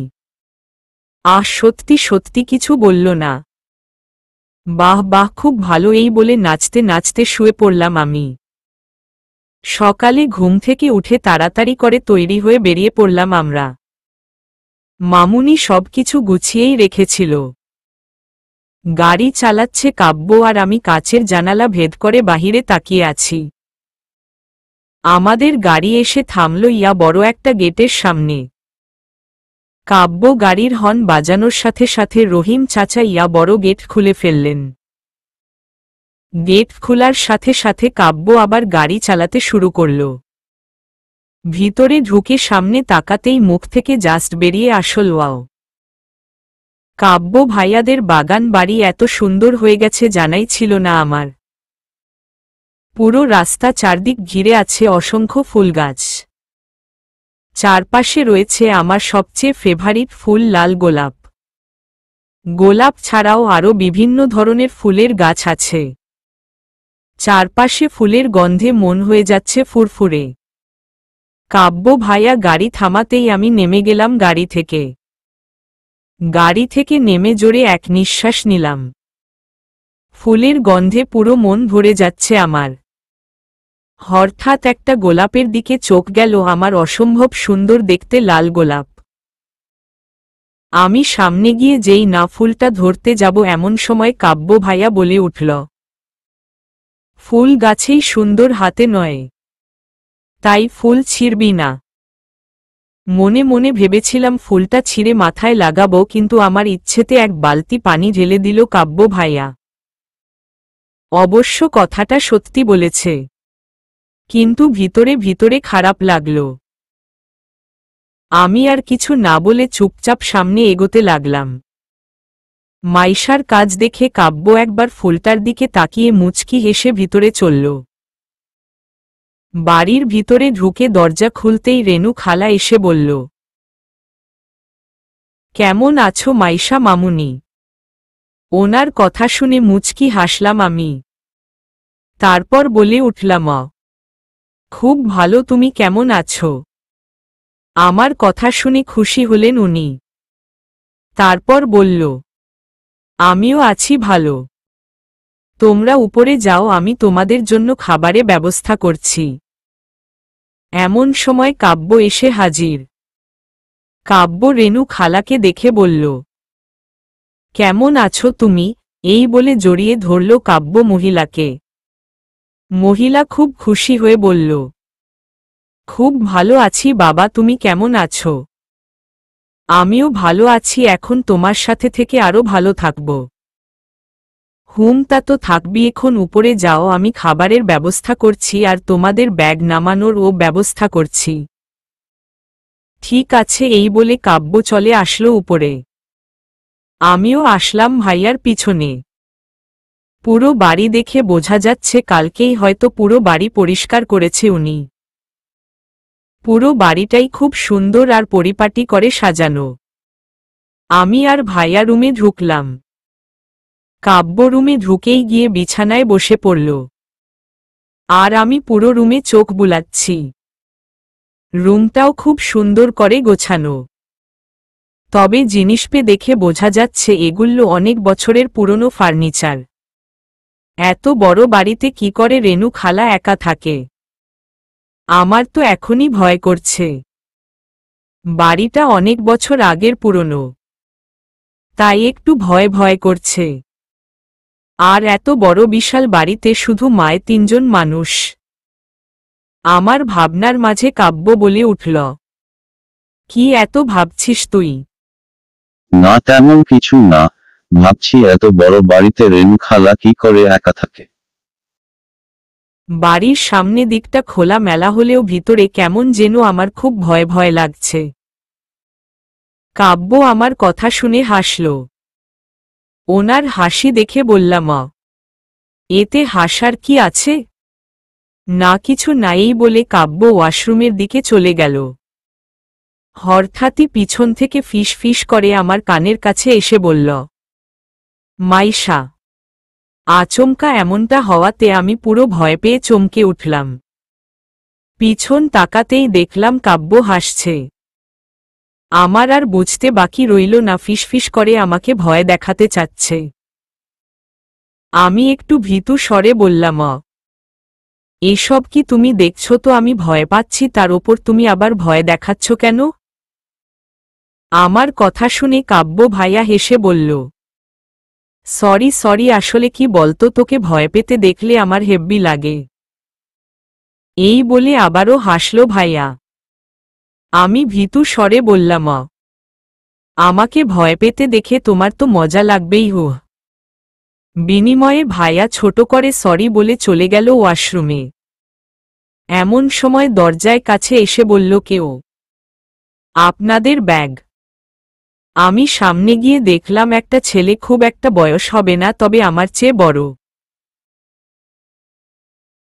সত্যি সত্যি কিছু বলল না। বাহ বাহ, খুব ভালো, এই বলে নাচতে নাচতে শুয়ে পড়লাম আমি। সকালে ঘুম থেকে উঠে তাড়াতাড়ি করে তৈরি হয়ে বেরিয়ে পড়লাম আমরা। মামুনি সবকিছু গুছিয়েই রেখেছিল। গাড়ি চালাচ্ছে কাব্য আর আমি কাচের জানালা ভেদ করে বাহিরে তাকিয়ে আছি। আমাদের গাড়ি এসে থামল বড় একটা গেটের সামনে। কাব্য গাড়ির হর্ন বাজানোর সাথে সাথে রহিম চাচা বড় গেট খুলে ফেললেন। গেট খোলার সাথে সাথে কাব্য আবার গাড়ি চালাতে শুরু করল। ভিতরে ঢুকে সামনে তাকাতেই মুখ থেকে জাস্ট বেরিয়ে আসল ওয়াও! কাব্য ভাইয়াদের বাগান বাড়ি এত সুন্দর হয়ে গেছে জানাই ছিল না আমার। পুরো রাস্তা চারদিক ঘিরে আছে অসংখ্য ফুল গাছ। চারপাশে রয়েছে আমার সবচেয়ে ফেভারিট ফুল লাল গোলাপ। গোলাপ ছাড়াও আরও বিভিন্ন ধরনের ফুলের গাছ আছে। চারপাশে ফুলের গন্ধে মন হয়ে যাচ্ছে ফুরফুরে। কাব্য ভাইয়া গাড়ি থামাতেই আমি নেমে গেলাম গাড়ি থেকে। গাড়ি থেকে নেমে জোরে এক নিঃশ্বাস নিলাম। ফুলের গন্ধে পুরো মন ভরে যাচ্ছে আমার। হঠাৎ একটা গোলাপের দিকে চোখ গেল, আমার অসম্ভব সুন্দর দেখতে লাল গোলাপ। আমি সামনে গিয়ে যেই না ফুলটা ধরতে যাব এমন সময় কাব্য ভাইয়া বলে উঠল, ফুল গাছেই সুন্দর, হাতে নয়, তাই ফুল ছিঁড়বি না। মনে মনে ভেবেছিলাম ফুলটা ছিঁড়ে মাথায় লাগাবো, কিন্তু আমার ইচ্ছেতে এক বালতি পানি ঢেলে দিল কাব্য ভাইয়া। অবশ্য কথাটা সত্যি বলেছে, কিন্তু ভিতরে ভিতরে খারাপ লাগল। আমি আর কিছু না বলে চুপচাপ সামনে এগোতে লাগলাম। মাইশার কাজ দেখে কাব্য একবার ফুলটার দিকে তাকিয়ে মুচকি হেসে ভিতরে চলল। বাড়ির ভিতরে ঢুকে দরজা খুলতেই রেনু খালা এসে বলল, কেমন আছো মাইশা মামুনি? ওনার কথা শুনে মুচকি হাসলাম আমি। তারপর বলে উঠলাম, খুব ভালো, তুমি কেমন আছো? আমার কথা শুনে খুশি হলেন উনি। তারপর বলল, আমিও আছি ভালো। তোমরা উপরে যাও, আমি তোমাদের জন্য খাবারে ব্যবস্থা করছি। এমন সময় কাব্য এসে হাজির। কাব্য রেনু খালাকে দেখে বলল, কেমন আছো তুমি? এই বলে জড়িয়ে ধরল কাব্য মহিলাকে। মহিলা খুব খুশি হয়ে বলল, খুব ভালো আছি বাবা, তুমি কেমন আছো? আমিও ভালো আছি, এখন তোমার সাথে থেকে আরো ভালো থাকব। তা তো থাকবি, এখন উপরে যাও, আমি খাবারের ব্যবস্থা করছি আর তোমাদের ব্যাগ নামানোর ব্যবস্থা করছি। ঠিক আছে, এই বলে কাব্য চলে আসলো উপরে। আমিও আসলাম ভাইয়ার পিছনে। পুরো বাড়ি দেখে বোঝা যাচ্ছে কালকেই হয়তো পুরো বাড়ি পরিষ্কার করেছে উনি। পুরো বাড়িটাই খুব সুন্দর আর পরিপাটি করে সাজানো। আমি আর ভাইয়া রুমে ঢুকলাম। কাব্য রুমে ঢুকেই গিয়ে বিছানায় বসে পড়ল। আর আমি পুরো রুমে চোখ বুলাচ্ছি। রুমটাও খুব সুন্দর করে গোছানো। তবে জিনিস দেখে বোঝা যাচ্ছে এগুলো অনেক বছরের পুরনো ফার্নিচার। এত বড় বাড়িতে কি করে রেনু খালা একা থাকে? আমার তো এখনই ভয় করছে। বাড়িটা অনেক বছর আগের পুরনো, তাই একটু ভয় ভয় করছে। আর এত বড় বিশাল বাড়িতে শুধু মায়ে 3 জন মানুষ। আমার ভাবনার মাঝে কাব্য বলে উঠল, কি এত ভাবছিস তুই? না তেমন কিছু না, ভাবছি এত বড় বাড়িতে রেনু খালা কি করে একা থাকে। বাড়ির সামনে দিকটা খোলা মেলা হলেও ভিতরে কেমন যেন আমার খুব ভয় ভয় লাগছে। কাব্য আমার কথা শুনে হাসল। ওনার হাসি দেখে বললাম, এতে হাসার কি আছে? না কিছু নাই বলে কাব্য ওয়াশরুমের দিকে চলে গেল। হঠাৎই পিছন থেকে ফিস ফিস করে আমার কানের কাছে এসে বলল, মাইশা। আচমকা এমনটা হওয়াতে আমি পুরো ভয় পেয়ে চমকে উঠলাম। পিছন তাকাতেই দেখলাম কাব্য হাসছে। আমার আর বুঝতে বাকি রইল না ফিসফিস করে আমাকে ভয় দেখাতে চাচ্ছে। আমি একটু ভীতু স্বরে বললাম, এসব কি তুমি দেখছো তো আমি ভয় পাচ্ছি, তার ওপর তুমি আবার ভয় দেখাচ্ছ কেন? আমার কথা শুনে কাব্য ভাইয়া হেসে বলল, সরি সরি, আসলে কি বলতো, তোকে ভয় পেতে দেখলে আমার হেব্বি লাগে। এই বলে আবারও হাসল ভাইয়া। আমি ভীতু স্বরে বললাম, আমাকে ভয় পেতে দেখে তোমার তো মজা লাগবেই। বিনিময়ে ভাইয়া ছোট করে সরি বলে চলে গেল ওয়াশরুমে। এমন সময় দরজায় কাছে এসে বলল কেউ, আপনাদের ব্যাগ। আমি সামনে গিয়ে দেখলাম একটা ছেলে, খুব একটা বয়স হবে না, তবে আমার চেয়ে বড়।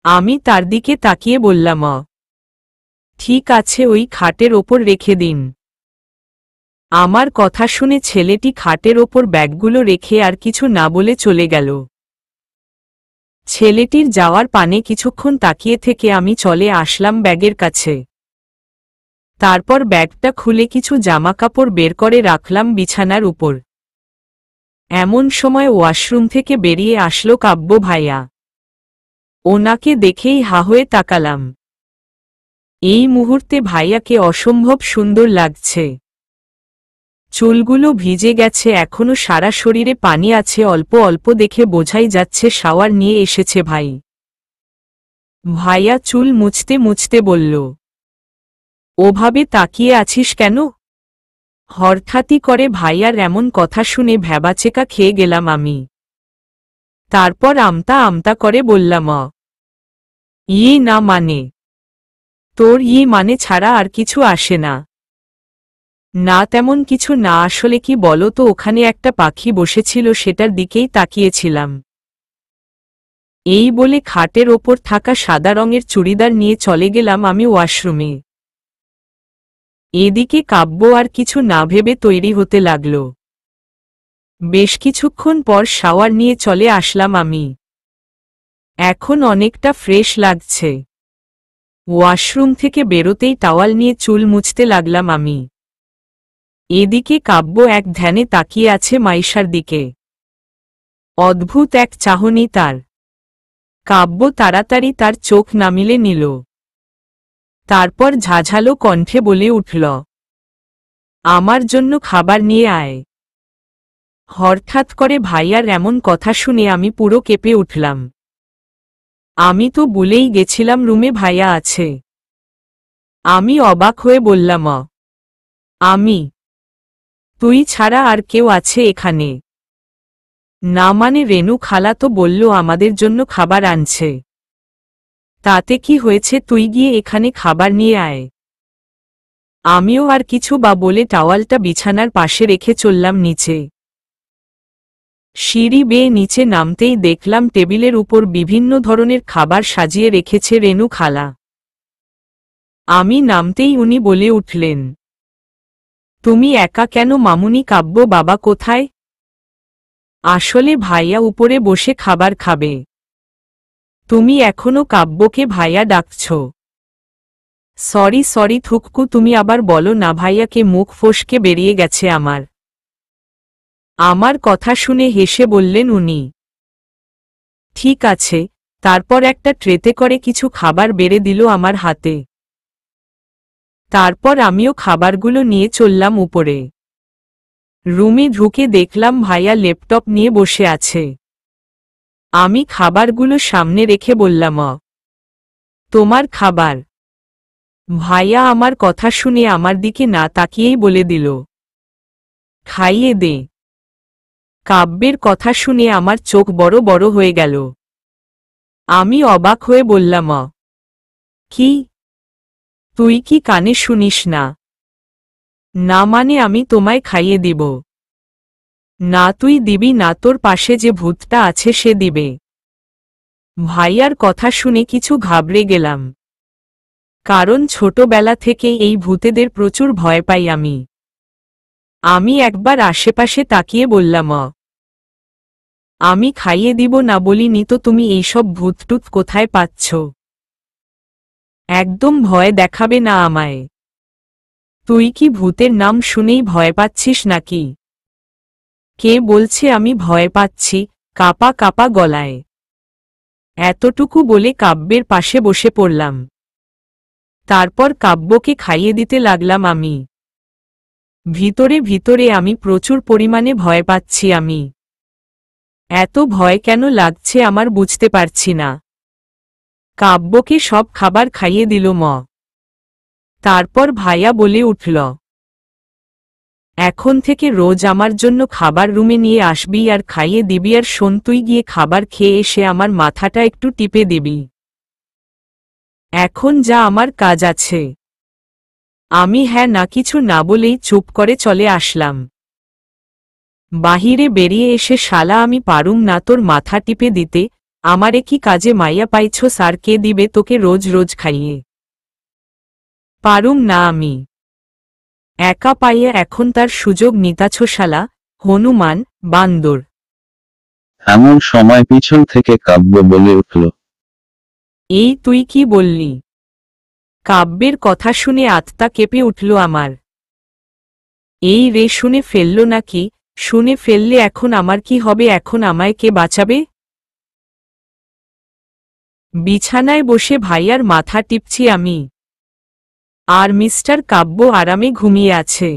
আমি তার দিকে তাকিয়ে বললাম, ঠিক আছে, ওই খাটের ওপর রেখে দিন। আমার কথা শুনে ছেলেটি খাটের ওপর ব্যাগগুলো রেখে আর কিছু না বলে চলে গেল। ছেলেটির যাওয়ার পানে কিছুক্ষণ তাকিয়ে থেকে আমি চলে আসলাম ব্যাগের কাছে। তারপর ব্যাগটা খুলে কিছু জামাকাপড় বের করে রাখলাম বিছানার উপর। এমন সময় ওয়াশরুম থেকে বেরিয়ে আসলো কাব্য ভাইয়া। ওনাকে দেখেই হা হয়ে তাকালাম। এই মুহূর্তে ভাইয়াকে অসম্ভব সুন্দর লাগছে। চুলগুলো ভিজে গেছে, এখনো সারা শরীরে পানি আছে অল্প অল্প, দেখে বোঝাই যাচ্ছে শাওয়ার নিয়ে এসেছে ভাই। ভাইয়া চুল মুছতে মুছতে বলল, ওভাবে তাকিয়ে আছিস কেন? হঠাৎই করে ভাইয়ার এমন কথা শুনে ভ্যাবাচেকা খেয়ে গেলাম আমি। তারপর আমতা আমতা করে বললাম, না মানে? তোর মানে ছাড়া আর কিছু আসে না? না তেমন কিছু না, আসলে কি বলো তো, ওখানে একটা পাখি বসেছিল, সেটার দিকেই তাকিয়েছিলাম। এই বলে খাটের ওপর থাকা সাদা রঙের চুড়িদার নিয়ে চলে গেলাম আমি ওয়াশরুমে। এদিকে কাব্য আর কিছু না ভেবে তৈরি হতে লাগল। বেশ কিছুক্ষণ পর শাওয়ার নিয়ে চলে আসলাম আমি। এখন অনেকটা ফ্রেশ লাগছে। ওয়াশরুম থেকে বেরোতেই টাওয়াল নিয়ে চুল মুছতে লাগলাম আমি। এদিকে কাব্য এক ধ্যানে তাকিয়ে আছে মাইশার দিকে। অদ্ভুত এক চাহনি তার। কাব্য তাড়াতাড়ি তার চোখ নামিলে নিল। তারপর ঝাঝালো কণ্ঠে বলে উঠল, আমার জন্য খাবার নিয়ে আয়। হঠাৎ করে ভাইয়ার এমন কথা শুনে আমি পুরো কেঁপে উঠলাম। আমি তো ভুলেই গেছিলাম রুমে ভাইয়া আছে। আমি অবাক হয়ে বললাম, আমি তুই ছাড়া আর কেউ আছে এখানে? না মানে রেনু খালা তো বলল আমাদের জন্য খাবার আনছে। তাতে কি হয়েছে, তুই গিয়ে এখানে খাবার নিয়ে আয়। আমিও আর কিছু বা বলে টাওয়ালটা বিছানার পাশে রেখে চললাম নিচে। সিঁড়ি বেয়ে নিচে নামতেই দেখলাম টেবিলের উপর বিভিন্ন ধরনের খাবার সাজিয়ে রেখেছে রেনু খালা। আমি নামতেই উনি বলে উঠলেন, তুমি একা কেন মামুনি, কাব্য বাবা কোথায়? আসলে ভাইয়া উপরে বসে খাবার খাবে। তুমি এখনো কাব্যকে ভাইয়া ডাকছ? সরি সরি থুককু, তুমি আবার বলো না। ভাইয়াকে মুখ ফসকে বেরিয়ে গেছে আমার। আমার কথা শুনে হেসে বললেন উনি, ঠিক আছে। তারপর একটা ট্রেতে করে কিছু খাবার বেড়ে দিল আমার হাতে। তারপর আমিও খাবারগুলো নিয়ে চললাম উপরে। রুমে ঢুকে দেখলাম ভাইয়া ল্যাপটপ নিয়ে বসে আছে। আমি খাবারগুলো সামনে রেখে বললাম, তোমার খাবার। ভাইয়া আমার কথা শুনে আমার দিকে না তাকিয়েই বলে দিল, খাইয়ে দে। কাব্যের কথা শুনে আমার চোখ বড় বড় হয়ে গেল। আমি অবাক হয়ে বললাম, কি? তুই কি কানে শুনিস না? না মানে আমি তোমায় খাইয়ে দিব। না তুই দিবি না, তোর পাশে যে ভূতটা আছে সে দিবে। ভাইয়ার কথা শুনে কিছু ঘাবড়ে গেলাম, কারণ ছোটবেলা থেকে এই ভূতেদের প্রচুর ভয় পাই আমি। আমি একবার আশেপাশে তাকিয়ে বললাম, আমি খাইয়ে দিব না বলিনি তো, তুমি এইসব ভূতটুত কোথায় পাচ্ছ? একদম ভয় দেখাবে না আমায়। তুই কি ভূতের নাম শুনেই ভয় পাচ্ছিস নাকি? কে বলছে আমি ভয় পাচ্ছি? কাপা কাপা গলায়। এতটুকু বলে কাব্যের পাশে বসে পড়লাম। তারপর কাব্যকে খাইয়ে দিতে লাগলাম আমি। ভিতরে ভিতরে আমি প্রচুর পরিমাণে ভয় পাচ্ছি আমি। এত ভয় কেন লাগছে আমার বুঝতে পারছি না। কাব্যকে সব খাবার খাইয়ে দিল তারপর ভাইয়া বলে উঠল, এখন থেকে রোজ আমার জন্য খাবার রুমে নিয়ে আসবি আর খাইয়ে দিবি, আর শোন, তুই গিয়ে খাবার খেয়ে এসে আমার মাথাটা একটু টিপে দিবি। এখন যা, আমার কাজ আছে। আমি হ্যাঁ না কিছু না বলেই চুপ করে চলে আসলাম। বাহিরে বেরিয়ে এসে, শালা আমি পারুম না তোর মাথা টিপে দিতে। আমারে কি কাজে মাইয়া পাইছ, স্যার কে দিবে তোকে রোজ রোজ খাইয়ে? পারুম না আমি। একা পাইয়া এখন তার সুযোগ নিতাছ শালা, হনুমান, বান্দর। এমন সময় পিছন থেকে কাব্য বলে উঠল, এই তুই কি বললি? কাব্যের কথা শুনে আত্মা কেঁপে উঠল আমার। এই রে, শুনে ফেলল নাকি? শুনে ফেললে এখন আমার কি হবে? এখন আমায় কে বাঁচাবে? বিছানায় বসে ভাইয়ার মাথা টিপছি আমি, আর মিস্টার কাব্য আরামে ঘুমিয়ে আছে।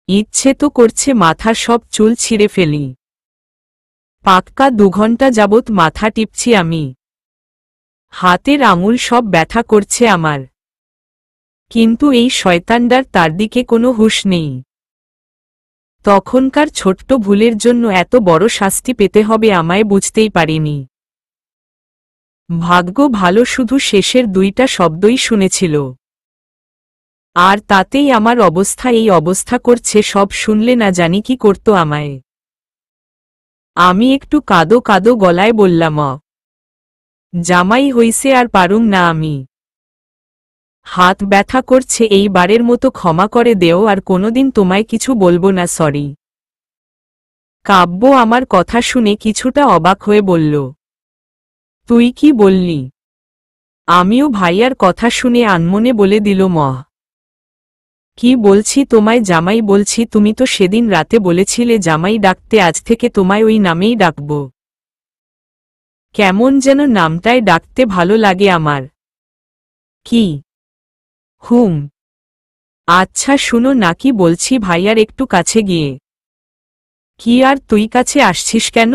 ইচ্ছে তো করছে মাথার সব চুল ছিঁড়ে ফেলি। পাক্কা 2 ঘন্টা যাবৎ মাথা টিপছি আমি। হাতের আঙুল সব ব্যথা করছে আমার। কিন্তু এই শয়তানটার তার দিকে কোনো হুঁশ নেই। তখনকার ছোট্ট ভুলের জন্য এত বড় শাস্তি পেতে হবে আমায় বুঝতেই পারিনি। ভাগ্য ভালো, শুধু শেষের 2টা শব্দই শুনেছিল। আর তাতেই আমার অবস্থা এই অবস্থা করছে। সব শুনলে না জানি কি করত আমায়। আমি একটু কাদো কাদো গলায় বললাম, জামাই হইছে আর পারুম না আমি। হাত ব্যথা করছে, এইবারের মতো ক্ষমা করে দেও, আর কোনোদিন তোমায় কিছু বলবো না, সরি। কাব্য আমার কথা শুনে কিছুটা অবাক হয়ে বলল, তুই কি বললি? আমিও ভাইয়ার কথা শুনে আনমনে বলে দিল, কি বলছি তোমায়? জামাই বলছি। তুমি তো সেদিন রাতে বলেছিলে জামাই ডাকতে, আজ থেকে তোমায় ওই নামেই ডাকব। কেমন যেন নামটায় ডাকতে ভালো লাগে আমার। কি? হুম। আচ্ছা শুনো না কি বলছি, ভাইয়ার একটু কাছে গিয়ে। কি আর তুই কাছে আসছিস কেন?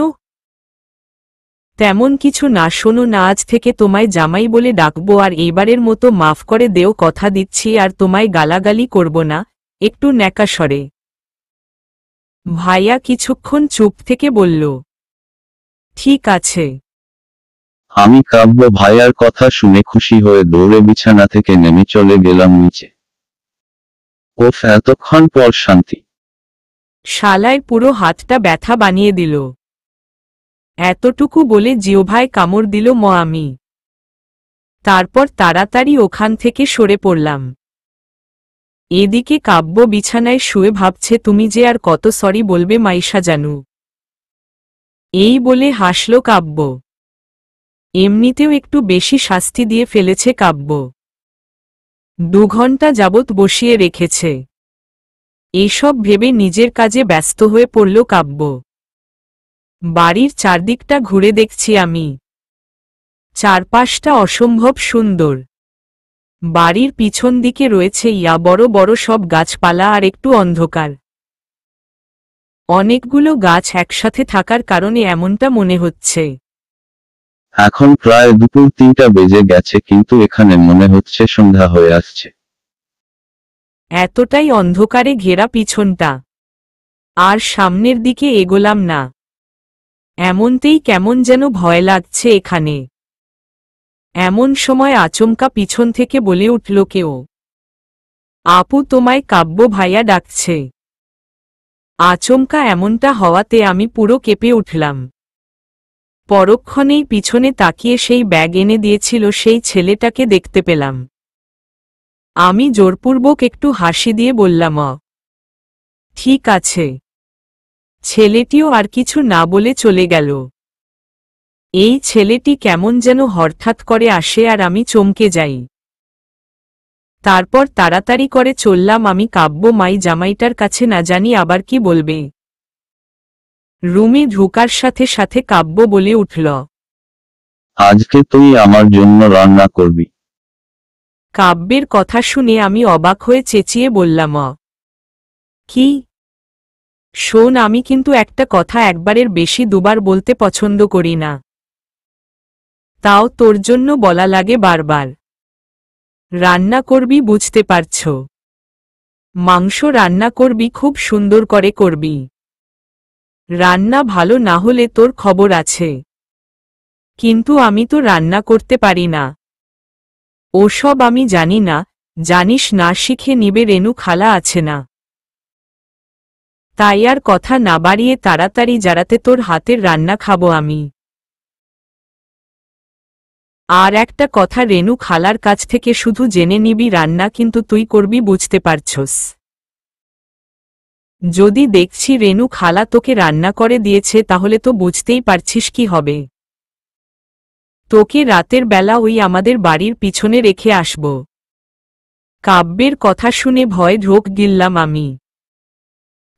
তেমন কিছু না, শোনো না, আজ থেকে তোমায় জামাই বলে ডাকবো, আর এইবারের মতো মাফ করে দেও, কথা দিচ্ছি, আর তোমায় গালাগালি করব না, একটু ন্যাকা স্বরে। ভাইয়া কিছুক্ষণ চুপ থেকে বলল, ঠিক আছে। আমি কাব্য ভাইয়ার কথা শুনে খুশি হয়ে দৌড়ে বিছানা থেকে নেমে চলে গেলাম নিচে। ওফ, এতক্ষণ পর শান্তি। শালায় পুরো হাতটা ব্যথা বানিয়ে দিল। এতটুকু বলে জিহ্বায় কামড় দিল আমি। তারপর তাড়াতাড়ি ওখান থেকে সরে পড়লাম। এদিকে কাব্য বিছানায় শুয়ে ভাবছে, তুমি যে আর কত সরি বলবে মাইশা জানু। এই বলে হাসল কাব্য। এমনিতেও একটু বেশি শাস্তি দিয়ে ফেলেছে কাব্য। 2 ঘন্টা যাবৎ বসিয়ে রেখেছে। এসব ভেবে নিজের কাজে ব্যস্ত হয়ে পড়ল কাব্য। বাড়ির চারদিকটা ঘুরে দেখছি আমি। চারপাশটা অসম্ভব সুন্দর। বাড়ির পিছন দিকে রয়েছে বড় বড় সব গাছপালা আর একটু অন্ধকার। অনেকগুলো গাছ একসাথে থাকার কারণে এমনটা মনে হচ্ছে। এখন প্রায় দুপুর 3টা বেজে গেছে, কিন্তু এখানে মনে হচ্ছে সন্ধ্যা হয়ে আসছে। এতটাই অন্ধকারে ঘেরা পিছনটা। আর সামনের দিকে এগোলাম না। এমনতেই কেমন যেন ভয় লাগছে এখানে। এমন সময় আচমকা পিছন থেকে বলে উঠল কেউ, আপু, তোমায় কাব্য ভাইয়া ডাকছে। আচমকা এমনটা হওয়াতে আমি পুরো কেঁপে উঠলাম। পরক্ষণেই পিছনে তাকিয়ে সেই ব্যাগ এনে দিয়েছিল সেই ছেলেটাকে দেখতে পেলাম। আমি জোরপূর্বক একটু হাসি দিয়ে বললাম, ঠিক আছে। ছেলেটিও আর কিছু না বলে চলে গেল। এই ছেলেটি কেমন যেন হঠাৎ করে আসে আর আমি চমকে যাই। তারপর তাড়াতাড়ি করে চললাম আমি কাব্য মাই জামাইটার কাছে, না জানি আবার কি বলবে। রুমে ঢোকার সাথে সাথে কাব্য বলে উঠল, আজকে তুই আমার জন্য রান্না করবি। কাব্যের কথা শুনে আমি অবাক হয়ে চেঁচিয়ে বললাম, কি? শোন, আমি কিন্তু একটা কথা একবারের বেশি দুবার বলতে পছন্দ করি না। তাও তোর জন্য বলা লাগে বারবার। রান্না করবি, বুঝতে পারছ? মাংস রান্না করবি, খুব সুন্দর করে করবি। রান্না ভালো না হলে তোর খবর আছে। কিন্তু আমি তো রান্না করতে পারি না। ওসব আমি জানি না, জানিস না, শিখে নিবে, রেনু খালা আছে না। তাই আর কথা না বাড়িয়ে তাড়াতাড়ি জারাতে তোর হাতের রান্না খাবো আমি। আর একটা কথা, রেনু খালার কাছ থেকে শুধু জেনে নিবি রান্না কিন্তু তুই করবি, বুঝতে পারছস? যদি দেখছি রেনু খালা তোকে রান্না করে দিয়েছে তাহলে তো বুঝতেই পারছিস কি হবে। তোকে রাতের বেলা ওই আমাদের বাড়ির পিছনে রেখে আসব। কাব্যের কথা শুনে ভয় ঢোক গিললাম আমি।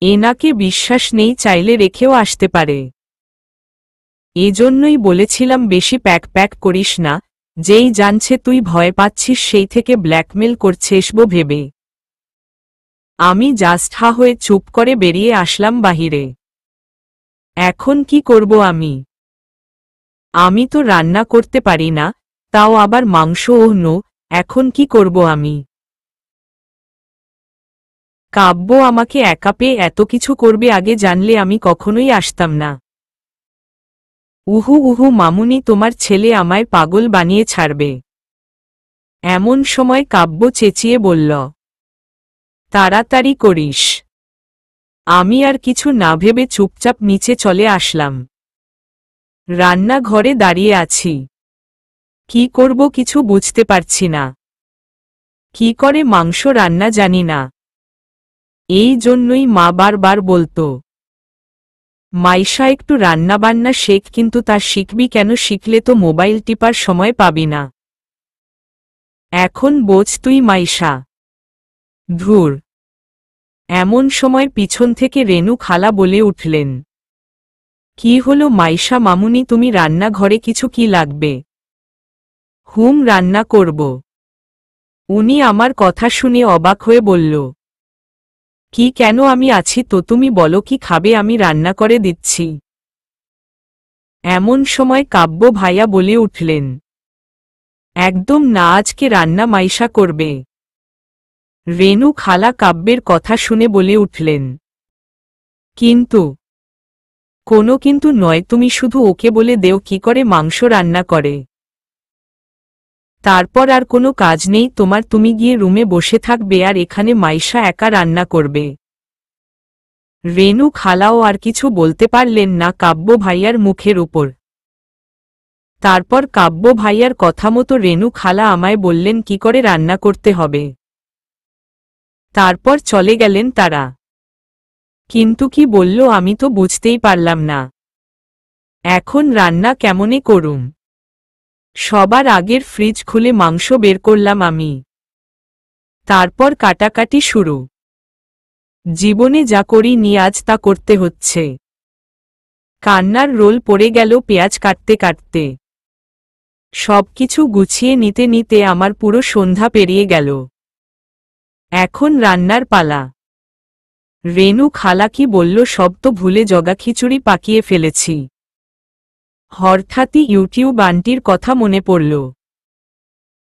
এনাকে বিশ্বাস নেই, চাইলে রেখেও আসতে পারে। এজন্যই বলেছিলাম বেশি প্যাক প্যাক করিস না, যেই জানছে তুই ভয় পাচ্ছিস সেই থেকে ব্ল্যাকমেল করছে এসবো ভেবে। আমি জাস্ট হা হয়ে চুপ করে বেরিয়ে আসলাম বাহিরে। এখন কি করব আমি? আমি তো রান্না করতে পারি না, তাও আবার মাংস। নো, এখন কি করব আমি? কাব্য আমাকে একা পেয়ে এত কিছু করবে, আগে জানলে আমি কখনোই আসতাম না। উহু উহু মামুনি, তোমার ছেলে আমায় পাগল বানিয়ে ছাড়বে। এমন সময় কাব্য চেঁচিয়ে বলল, তাড়াতাড়ি করিস। আমি আর কিছু না ভেবে চুপচাপ নিচে চলে আসলাম। রান্নাঘরে দাঁড়িয়ে আছি। কি করব কিছু বুঝতে পারছি না। কি করে মাংস রান্না জানি না। এই জন্যই মা বারবার বলতো, মাইশা একটু রান্নাবান্না শেখ, কিন্তু তা শিখবি কেন? শিখলে তো মোবাইল টিপার সময় পাবি না। এখন বোঝ তুই মাইশা। ধুর। এমন সময় পিছন থেকে রেনু খালা বলে উঠলেন, কি হলো মাইশা মামুনি, তুমি রান্নাঘরে কিছু কি লাগবে? রান্না করব। উনি আমার কথা শুনে অবাক হয়ে বলল, কি কেন? আমি আছি তো, তুমি বলো কি খাবে, আমি রান্না করে দিচ্ছি। এমন সময় কাব্য ভাইয়া বলে উঠলেন, একদম না, আজকে রান্না মাইশা করবে। রেনু খালা কাব্যের কথা শুনে বলে উঠলেন, কিন্তু কোনো কিন্তু নয়, তুমি শুধু ওকে বলে দেও কি করে মাংস রান্না করে। তারপর আর কোনো কাজ নেই তোমার, তুমি গিয়ে রুমে বসে থাকবে আর এখানে মাইশা একা রান্না করবে। রেনু খালাও আর কিছু বলতে পারলেন না কাব্য ভাইয়ার মুখের উপর। তারপর কাব্য ভাইয়ার কথা মতো রেনু খালা আমায় বললেন কি করে রান্না করতে হবে। তারপর চলে গেলেন তারা। কিন্তু কি বলল আমি তো বুঝতেই পারলাম না। এখন রান্না কেমনে করুম? সবার আগের ফ্রিজ খুলে মাংস বের করলাম আমি। তারপর কাটাকাটি শুরু। জীবনে যা করিনি আজ তা করতে হচ্ছে। কান্নার রোল পড়ে গেল পেঁয়াজ কাটতে কাটতে। সবকিছু গুছিয়ে নিতে নিতে আমার পুরো সন্ধ্যা পেরিয়ে গেল। এখন রান্নার পালা। রেনু খালা কি বলল সব তো ভুলে জগা খিচুড়ি পাকিয়ে ফেলেছি। হঠাৎই ইউটিউব আন্টির কথা মনে পড়ল।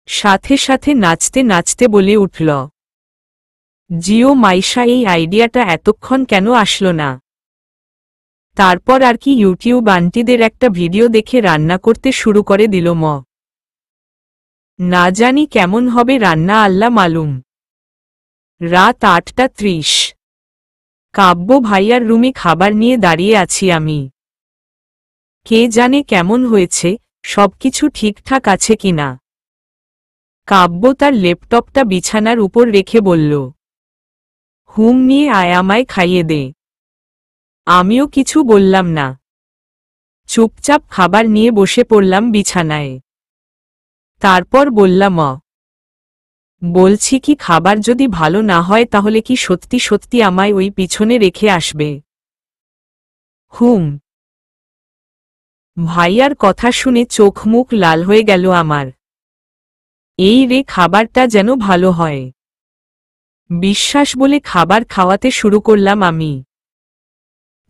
সাথে সাথে নাচতে নাচতে বলে উঠল, জিও মাইশা এই আইডিয়াটা এতক্ষণ কেন আসলো না? তারপর আর কি ইউটিউব আন্টিদের একটা ভিডিও দেখে রান্না করতে শুরু করে দিল না জানি কেমন হবে রান্না, আল্লাহ মালুম। রাত 8:30। কাব্য ভাইয়ার রুমে খাবার নিয়ে দাঁড়িয়ে আছি আমি। কে জানে কেমন হয়েছে, সবকিছু ঠিকঠাক আছে কিনা। কাব্য তার ল্যাপটপটা বিছানার উপর রেখে বলল, হুম নিয়ে আয় আমায় খাইয়ে দে। আমিও কিছু বললাম না, চুপচাপ খাবার নিয়ে বসে পড়লাম বিছানায়। তারপর বললাম, বলছি কি খাবার যদি ভালো না হয় তাহলে কি সত্যি সত্যি আমায় ওই পিছনে রেখে আসবে? হুম। ভাইয়ার কথা শুনে চোখ মুখ লাল হয়ে গেল আমার। এই রে, খাবারটা যেন ভালো হয়। বিশ্বাস বলে খাবার খাওয়াতে শুরু করলাম আমি।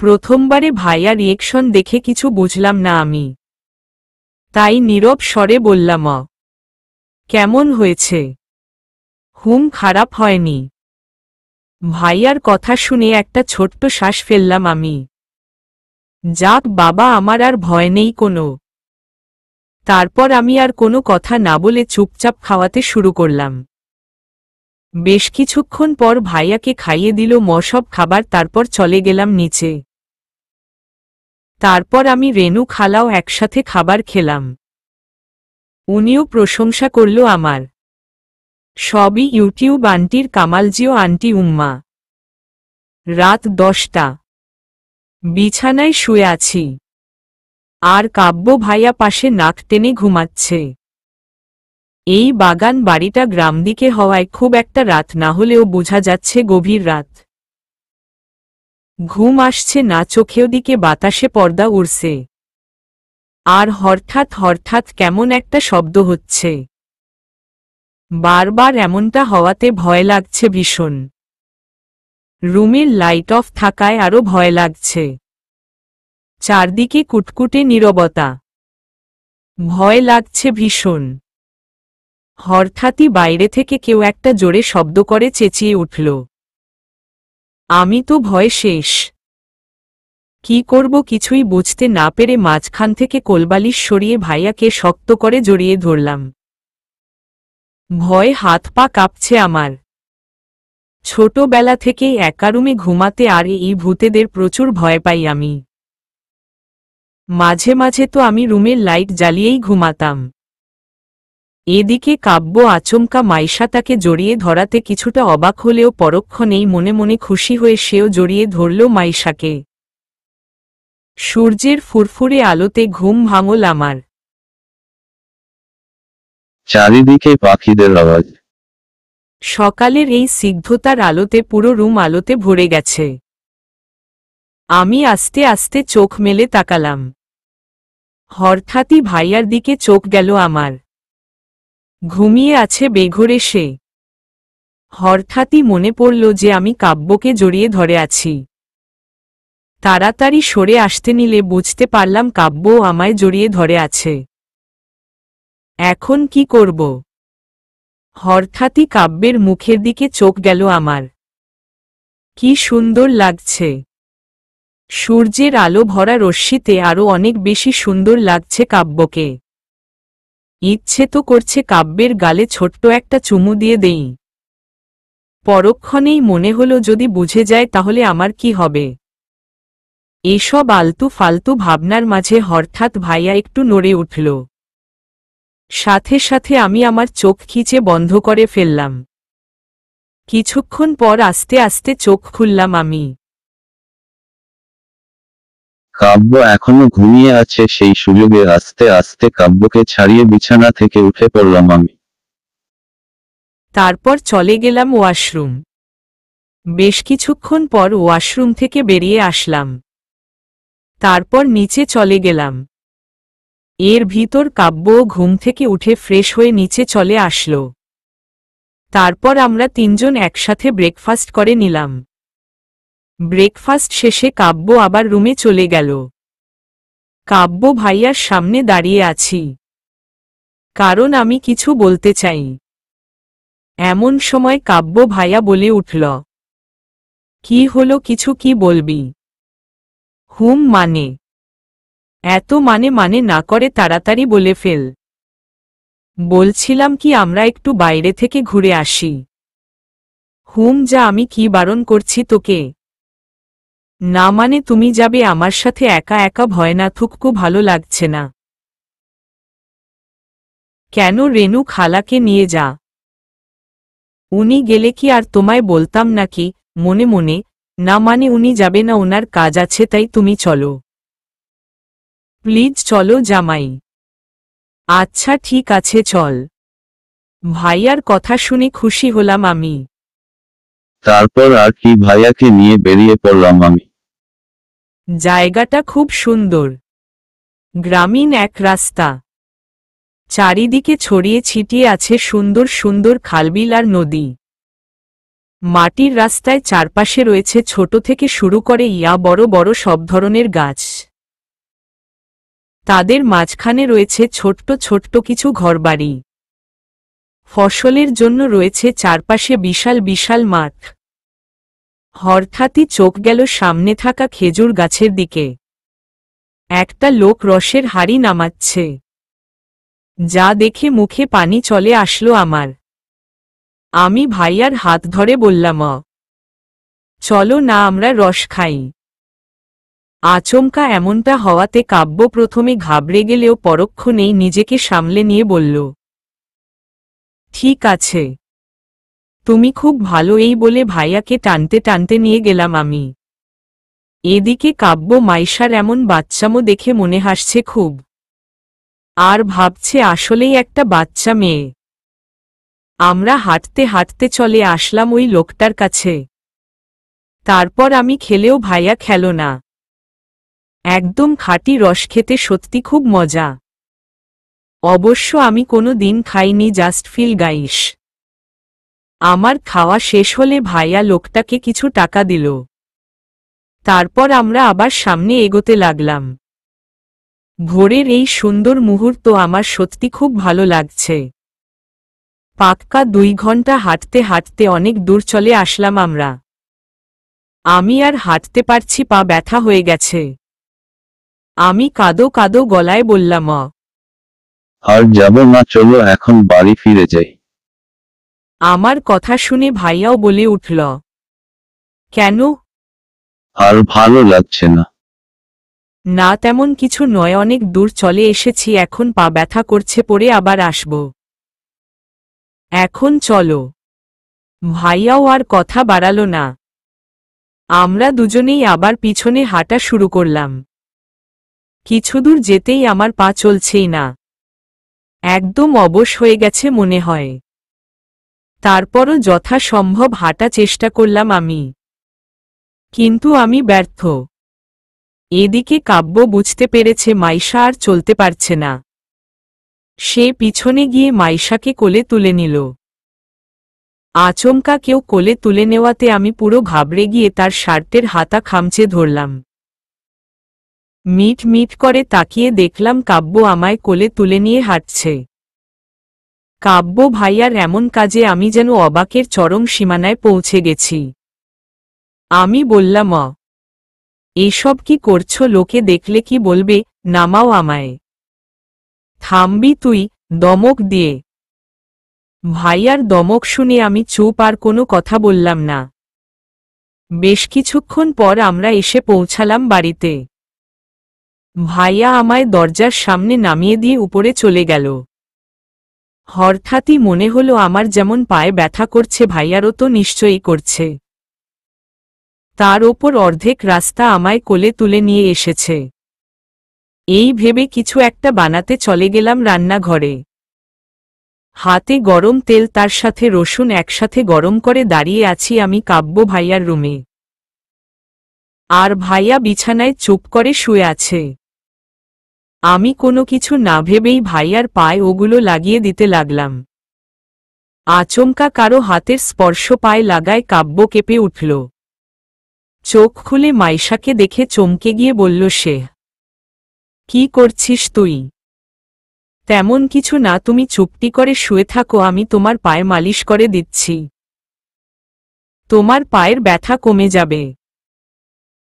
প্রথমবারে ভাইয়ার রিয়েকশন দেখে কিছু বুঝলাম না আমি। তাই নীরব স্বরে বললাম, কেমন হয়েছে? হুম, খারাপ হয়নি। ভাইয়ার কথা শুনে একটা ছোট্ট শ্বাস ফেললাম আমি। যাক বাবা, আমার আর ভয় নেই কোনো। তারপর আমি আর কোনো কথা না বলে চুপচাপ খাওয়াতে শুরু করলাম। বেশ কিছুক্ষণ পর ভাইয়াকে খাইয়ে দিল সব খাবার, তারপর চলে গেলাম নিচে। তারপর আমি রেনু খালাও একসাথে খাবার খেলাম। উনিও প্রশংসা করল আমার। সবই ইউটিউব আন্টির কামালজিও আন্টি উম্মা। রাত 10টা। বিছানায় শুয়ে আছি আর কাব্য ভাইয়া পাশে নাক টেনে ঘুমাচ্ছে। এই বাগান বাড়িটা গ্রামদিকে হওয়ায় খুব একটা রাত না হলেও বোঝা যাচ্ছে গভীর রাত। ঘুম আসছে না চোখেও, দিকে বাতাসে পর্দা উড়ছে। আর হঠাৎ হঠাৎ কেমন একটা শব্দ হচ্ছে। বারবার এমনটা হওয়াতে ভয় লাগছে ভীষণ। রুমের লাইট অফ থাকায় আরো ভয় লাগছে। চারদিকে কুটকুটে নীরবতা। ভয় লাগছে ভীষণ। হঠাৎই বাইরে থেকে কেউ একটা জোরে শব্দ করে চেঁচিয়ে উঠল। আমি তো ভয় শেষ। কি করব কিছুই বুঝতে না পেরে মাঝখান থেকে কোলবালিশ সরিয়ে ভাইয়াকে শক্ত করে জড়িয়ে ধরলাম। ভয়ে হাত পা কাঁপছে আমার। ছোটবেলা থেকেই একা রুমে ঘুমাতে আর এই ভূতেদের প্রচুর ভয় পাই আমি। মাঝে মাঝে তো আমি রুমের লাইট জ্বালিয়েই ঘুমাতাম। এদিকে কাব্য আচমকা মাইশা তাকে জড়িয়ে ধরাতে কিছুটা অবাক হলেও পরক্ষণেই মনে মনে খুশি হয়ে সেও জড়িয়ে ধরল মাইশাকে। সূর্যের ফুরফুরে আলোতে ঘুম ভাঙল আমার। চারিদিকে পাখিদের আওয়াজ। সকালের এই স্নিগ্ধতার আলোতে পুরো রুম আলোতে ভরে গেছে। আমি আস্তে আস্তে চোখ মেলে তাকালাম। হঠাৎই ভাইয়ার দিকে চোখ গেল আমার। ঘুমিয়ে আছে বেঘোরে সে। হঠাৎই মনে পড়ল যে আমি কাব্যকে জড়িয়ে ধরে আছি। তাড়াতাড়ি সরে আসতে নিলে বুঝতে পারলাম কাব্যও আমায় জড়িয়ে ধরে আছে। এখন কি করব? হঠাৎই কাব্যের মুখের দিকে চোখ গেল আমার। কি সুন্দর লাগছে। সূর্যের আলো ভরা রশ্মিতে আরো অনেক বেশি সুন্দর লাগছে কাব্যকে। ইচ্ছে তো করছে কাব্যের গালে ছোট্ট একটা চুমু দিয়ে দেই। পরক্ষণেই মনে হলো যদি বুঝে যায় তাহলে আমার কি হবে। এসব আলতু ফালতু ভাবনার মাঝে হঠাৎ ভাইয়া একটু নড়ে উঠল। সাথে সাথে আমি আমার চোখ খিচে বন্ধ করে ফেললাম। কিছুক্ষণ পর আস্তে আস্তে চোখ খুললাম আমি। কাব্য এখনো ঘুমিয়ে আছে, সেই সুযোগে আস্তে আস্তে কাব্যকে ছাড়িয়ে বিছানা থেকে উঠে পড়লাম আমি। তারপর চলে গেলাম ওয়াশরুম। বেশ কিছুক্ষণ পর ওয়াশরুম থেকে বেরিয়ে আসলাম। তারপর নিচে চলে গেলাম। এর ভিতর কাব্যও ঘুম থেকে উঠে ফ্রেশ হয়ে নিচে চলে আসলো। তারপর আমরা তিনজন একসাথে ব্রেকফাস্ট করে নিলাম। ব্রেকফাস্ট শেষে কাব্য আবার রুমে চলে গেল। কাব্য ভাইয়ার সামনে দাঁড়িয়ে আছি, কারণ আমি কিছু বলতে চাই। এমন সময় কাব্য ভাইয়া বলে উঠল, কি হলো, কিছু কি বলবি? মানে এত মানে না করে তাড়াতাড়ি বলে ফেল। বলছিলাম কি আমরা একটু বাইরে থেকে ঘুরে আসি। যা, আমি কি বারণ করছি তোকে? না মানে তুমি যাবে আমার সাথে? একা একা ভয় না থুককু ভালো লাগছে না। কেন, রেনু খালাকে নিয়ে যা। উনি গেলে কি আর তোমায় বলতাম নাকি? মনে মনে, না মানে উনি যাবে না, ওনার কাজ আছে, তাই তুমি চলো প্লিজ, চলো জামাই। আচ্ছা ঠিক আছে চল। ভাইয়ার কথা শুনে খুশি হলাম আমি। তারপর আর কি, ভাইয়াকে নিয়ে বেরিয়ে পড়লাম আমি। জায়গাটা খুব সুন্দর, গ্রামীণ এক রাস্তা। চারিদিকে ছড়িয়ে ছিটিয়ে আছে সুন্দর সুন্দর খালবিল আর নদী। মাটির রাস্তায় চারপাশে রয়েছে ছোট থেকে শুরু করে বড় বড় সব ধরনের গাছ। তাদের মাঝখানে রয়েছে ছোট্ট ছোট্ট কিছু ঘরবাড়ি। ফসলের জন্য রয়েছে চারপাশে বিশাল বিশাল মাঠ। হঠাৎই চোখ গেল সামনে থাকা খেজুর গাছের দিকে। একটা লোক রসের হাঁড়ি নামাচ্ছে, যা দেখে মুখে পানি চলে আসলো আমার। আমি ভাইয়ার হাত ধরে বললাম, চলো না আমরা রস খাই। আচমকা এমনটা হওয়াতে কাব্য প্রথমে ঘাবড়ে গেলেও পরক্ষণেই নিজেকে সামলে নিয়ে বলল, ঠিক আছে, তুমি খুব ভালো। এই বলে ভাইয়াকে টানতে টানতে নিয়ে গেলাম আমি। এদিকে কাব্য মাইশার এমন বাচ্চামো দেখে মনে হাসছে খুব, আর ভাবছে আসলেই একটা বাচ্চা মেয়ে। আমরা হাঁটতে হাঁটতে চলে আসলাম ওই লোকটার কাছে। তারপর আমি খেলেও ভাইয়া খেলো না। একদম খাঁটি রস, খেতে সত্যি খুব মজা। অবশ্য আমি কোনো দিন খাইনি, জাস্ট ফিল গাইস। আমার খাওয়া শেষ হলে ভাইয়া লোকটাকে কিছু টাকা দিল। তারপর আমরা আবার সামনে এগোতে লাগলাম। ভোরের এই সুন্দর মুহূর্ত আমার সত্যি খুব ভালো লাগছে। পাক্কা 2 ঘন্টা হাঁটতে হাঁটতে অনেক দূর চলে আসলাম আমরা। আমি আর হাঁটতে পারছি, পা ব্যথা হয়ে গেছে। আমি কাঁদো কাঁদো গলায় বললাম, আর যাব না, চলো এখন বাড়ি ফিরে যাই। আমার কথা শুনে ভাইয়াও বলে উঠল, কেন? আর ভালো লাগছে না। না তেমন কিছু নয়, অনেক দূর চলে এসেছি, এখন পা ব্যথা করছে, পরে আবার আসব। এখন চলো। ভাইয়াও আর কথা বাড়ালো না। আমরা দুজনেই আবার পিছনে হাঁটা শুরু করলাম। কিছুদূর যেতেই আমার পা চলছেই না, একদম অবশ হয়ে গেছে মনে হয়। তারপরও যথাসম্ভব হাঁটা চেষ্টা করলাম আমি, কিন্তু আমি ব্যর্থ। এদিকে কাব্য বুঝতে পেরেছে মাইশা আর চলতে পারছে না। সে পিছনে গিয়ে মাইশাকে কোলে তুলে নিল। আচমকা কেউ কোলে তুলে নেওয়াতে আমি পুরো ঘাবড়ে গিয়ে তার শার্টের হাতা খামচে ধরলাম। মিট মিট করে তাকিয়ে দেখলাম কাব্য আমায় কোলে তুলে নিয়ে হাঁটছে। কাব্য ভাইয়ার এমন কাজে আমি যেন অবাকের চরম সীমানায় পৌঁছে গেছি। আমি বললাম, এসব কি করছো? লোকে দেখলে কি বলবে? নামাও আমায়। থামবি তুই, দমক দিয়ে। ভাইয়ার দমক শুনে আমি চুপ, আর কোনো কথা বললাম না। বেশ কিছুক্ষণ পর আমরা এসে পৌঁছালাম বাড়িতে। ভাইয়া আমায় দরজার সামনে নামিয়ে দিয়ে উপরে চলে গেল। হঠাৎই মনে হলো আমার যেমন পায়ে ব্যথা করছে ভাইয়ারও তো নিশ্চয়ই করছে। তার ওপর অর্ধেক রাস্তা আমায় কোলে তুলে নিয়ে এসেছে। এই ভেবে কিছু একটা বানাতে চলে গেলাম রান্নাঘরে। হাতে গরম তেল তার সাথে রসুন একসাথে গরম করে দাঁড়িয়ে আছি আমি কাব্য ভাইয়ার রুমে। আর ভাইয়া বিছানায় চুপ করে শুয়ে আছে। আমি কোনো কিছু না ভেবেই ভাইয়ার পায়ে ওগুলো লাগিয়ে দিতে লাগলাম। আচমকা কারো হাতের স্পর্শ পায়ে লাগায় কাব্য কেঁপে উঠল। চোখ খুলে মাইশাকে দেখে চমকে গিয়ে বলল সে, কি করছিস তুই? তেমন কিছু না, তুমি চুপটি করে শুয়ে থাকো, আমি তোমার পায়ে মালিশ করে দিচ্ছি। তোমার পায়ের ব্যথা কমে যাবে।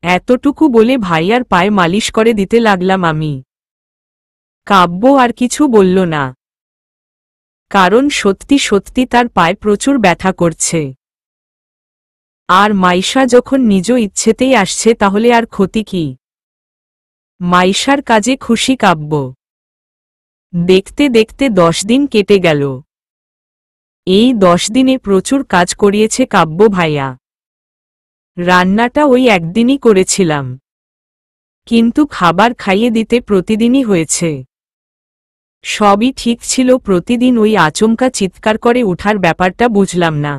এতটুকু বলে ভাইয়ার পায়ে মালিশ করে দিতে লাগলাম আমি। কাব্য আর কিছু বলল না, কারণ সত্যি সত্যি তার পায়ে প্রচুর ব্যথা করছে। আর মাইশা যখন নিজ ইচ্ছেতেই আসছে তাহলে আর ক্ষতি কি? মাইশার কাজে খুশি কাব্য। দেখতে দেখতে 10 দিন কেটে গেল। এই 10 দিনে প্রচুর কাজ করিয়েছে কাব্য ভাইয়া। রান্নাটা ওই একদিনই করেছিলাম, কিন্তু খাবার খাইয়ে দিতে প্রতিদিনই হয়েছে। সবই ঠিক ছিল, প্রতিদিন ওই আচমকা চিৎকার করে ওঠার ব্যাপারটা বুঝলাম না।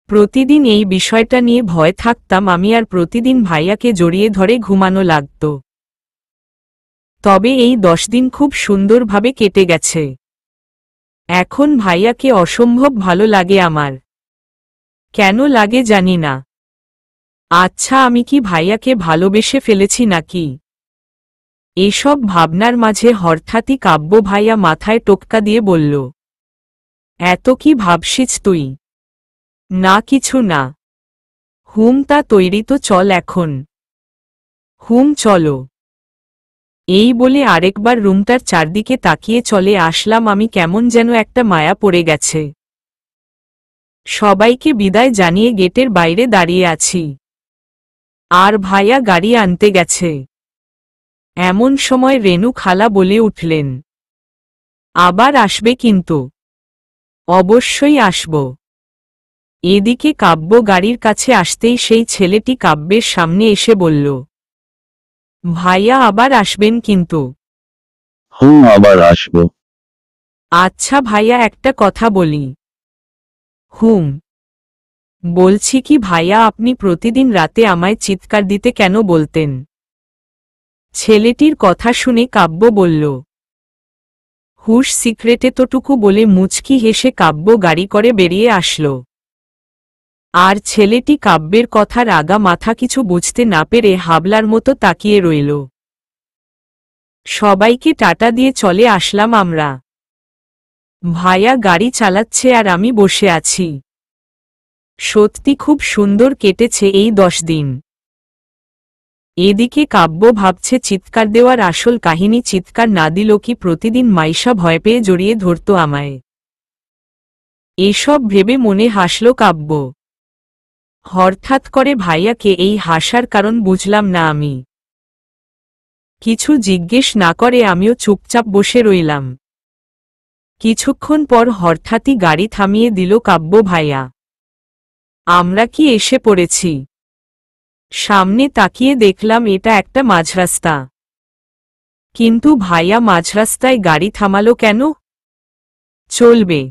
প্রতিদিন এই বিষয়টা নিয়ে ভয় থাকতাম আমি, আর প্রতিদিন ভাইয়াকে জড়িয়ে ধরে ঘুমানো লাগত। তবে এই 10 দিন খুব সুন্দরভাবে কেটে গেছে। এখন ভাইয়াকে অসম্ভব ভালো লাগে আমার। কেন লাগে জানি না। আচ্ছা, আমি কি ভাইয়াকে ভালোবেসে ফেলেছি নাকি? এসব ভাবনার মাঝে হঠাৎই কাব্য ভাইয়া মাথায় টোক্কা দিয়ে বলল, এত কি ভাবছিস তুই? না কিছু না। তা তৈরি তো, চল এখন। চলো। এই বলে আরেকবার রুমটার চারদিকে তাকিয়ে চলে আসলাম আমি। কেমন যেন একটা মায়া পড়ে গেছে। সবাইকে বিদায় জানিয়ে গেটের বাইরে দাঁড়িয়ে আছি, আর ভাইয়া গাড়ি আনতে গেছে। এমন সময় রেনু খালা বলে উঠলেন, আবার আসবে কিন্তু। অবশ্যই আসব। এদিকে কাব্য গাড়ির কাছে আসতেই সেই ছেলেটি কাব্যের সামনে এসে বলল, ভাইয়া আবার আসবেন কিন্তু। আবার আসব। আচ্ছা ভাইয়া, একটা কথা বলি। বলছি কি ভাইয়া, আপনি প্রতিদিন রাতে আমায় চিৎকার দিতে কেন বলতেন? ছেলেটির কথা শুনে কাব্য বলল, সিক্রেটে তোটুকু বলে মুচকি হেসে কাব্য গাড়ি করে বেরিয়ে আসল। আর ছেলেটি কাব্যের কথার আগা মাথা কিছু বুঝতে না পেরে হাবলার মতো তাকিয়ে রইল। সবাইকে টাটা দিয়ে চলে আসলাম আমরা। ভাইয়া গাড়ি চালাচ্ছে আর আমি বসে আছি। সত্যি খুব সুন্দর কেটেছে এই 10 দিন। এদিকে কাব্য ভাবছে চিৎকার দেওয়ার আসল কাহিনী, চিৎকার না দিল কি প্রতিদিন মাইশা ভয় পেয়ে জড়িয়ে ধরত আমায়। এসব ভেবে মনে হাসল কাব্য। হঠাৎ করে ভাইয়াকে এই হাসার কারণ বুঝলাম না আমি। কিছু জিজ্ঞেস না করে আমিও চুপচাপ বসে রইলাম। কিছুক্ষণ পর হঠাৎই গাড়ি থামিয়ে দিল কাব্য ভাইয়া। আমরা কি এসে পড়েছি? সামনে তাকিয়ে দেখলাম এটা একটা মাঝরাস্তা। কিন্তু ভাইয়া মাঝরাস্তায় গাড়ি থামালো কেন? চলবে।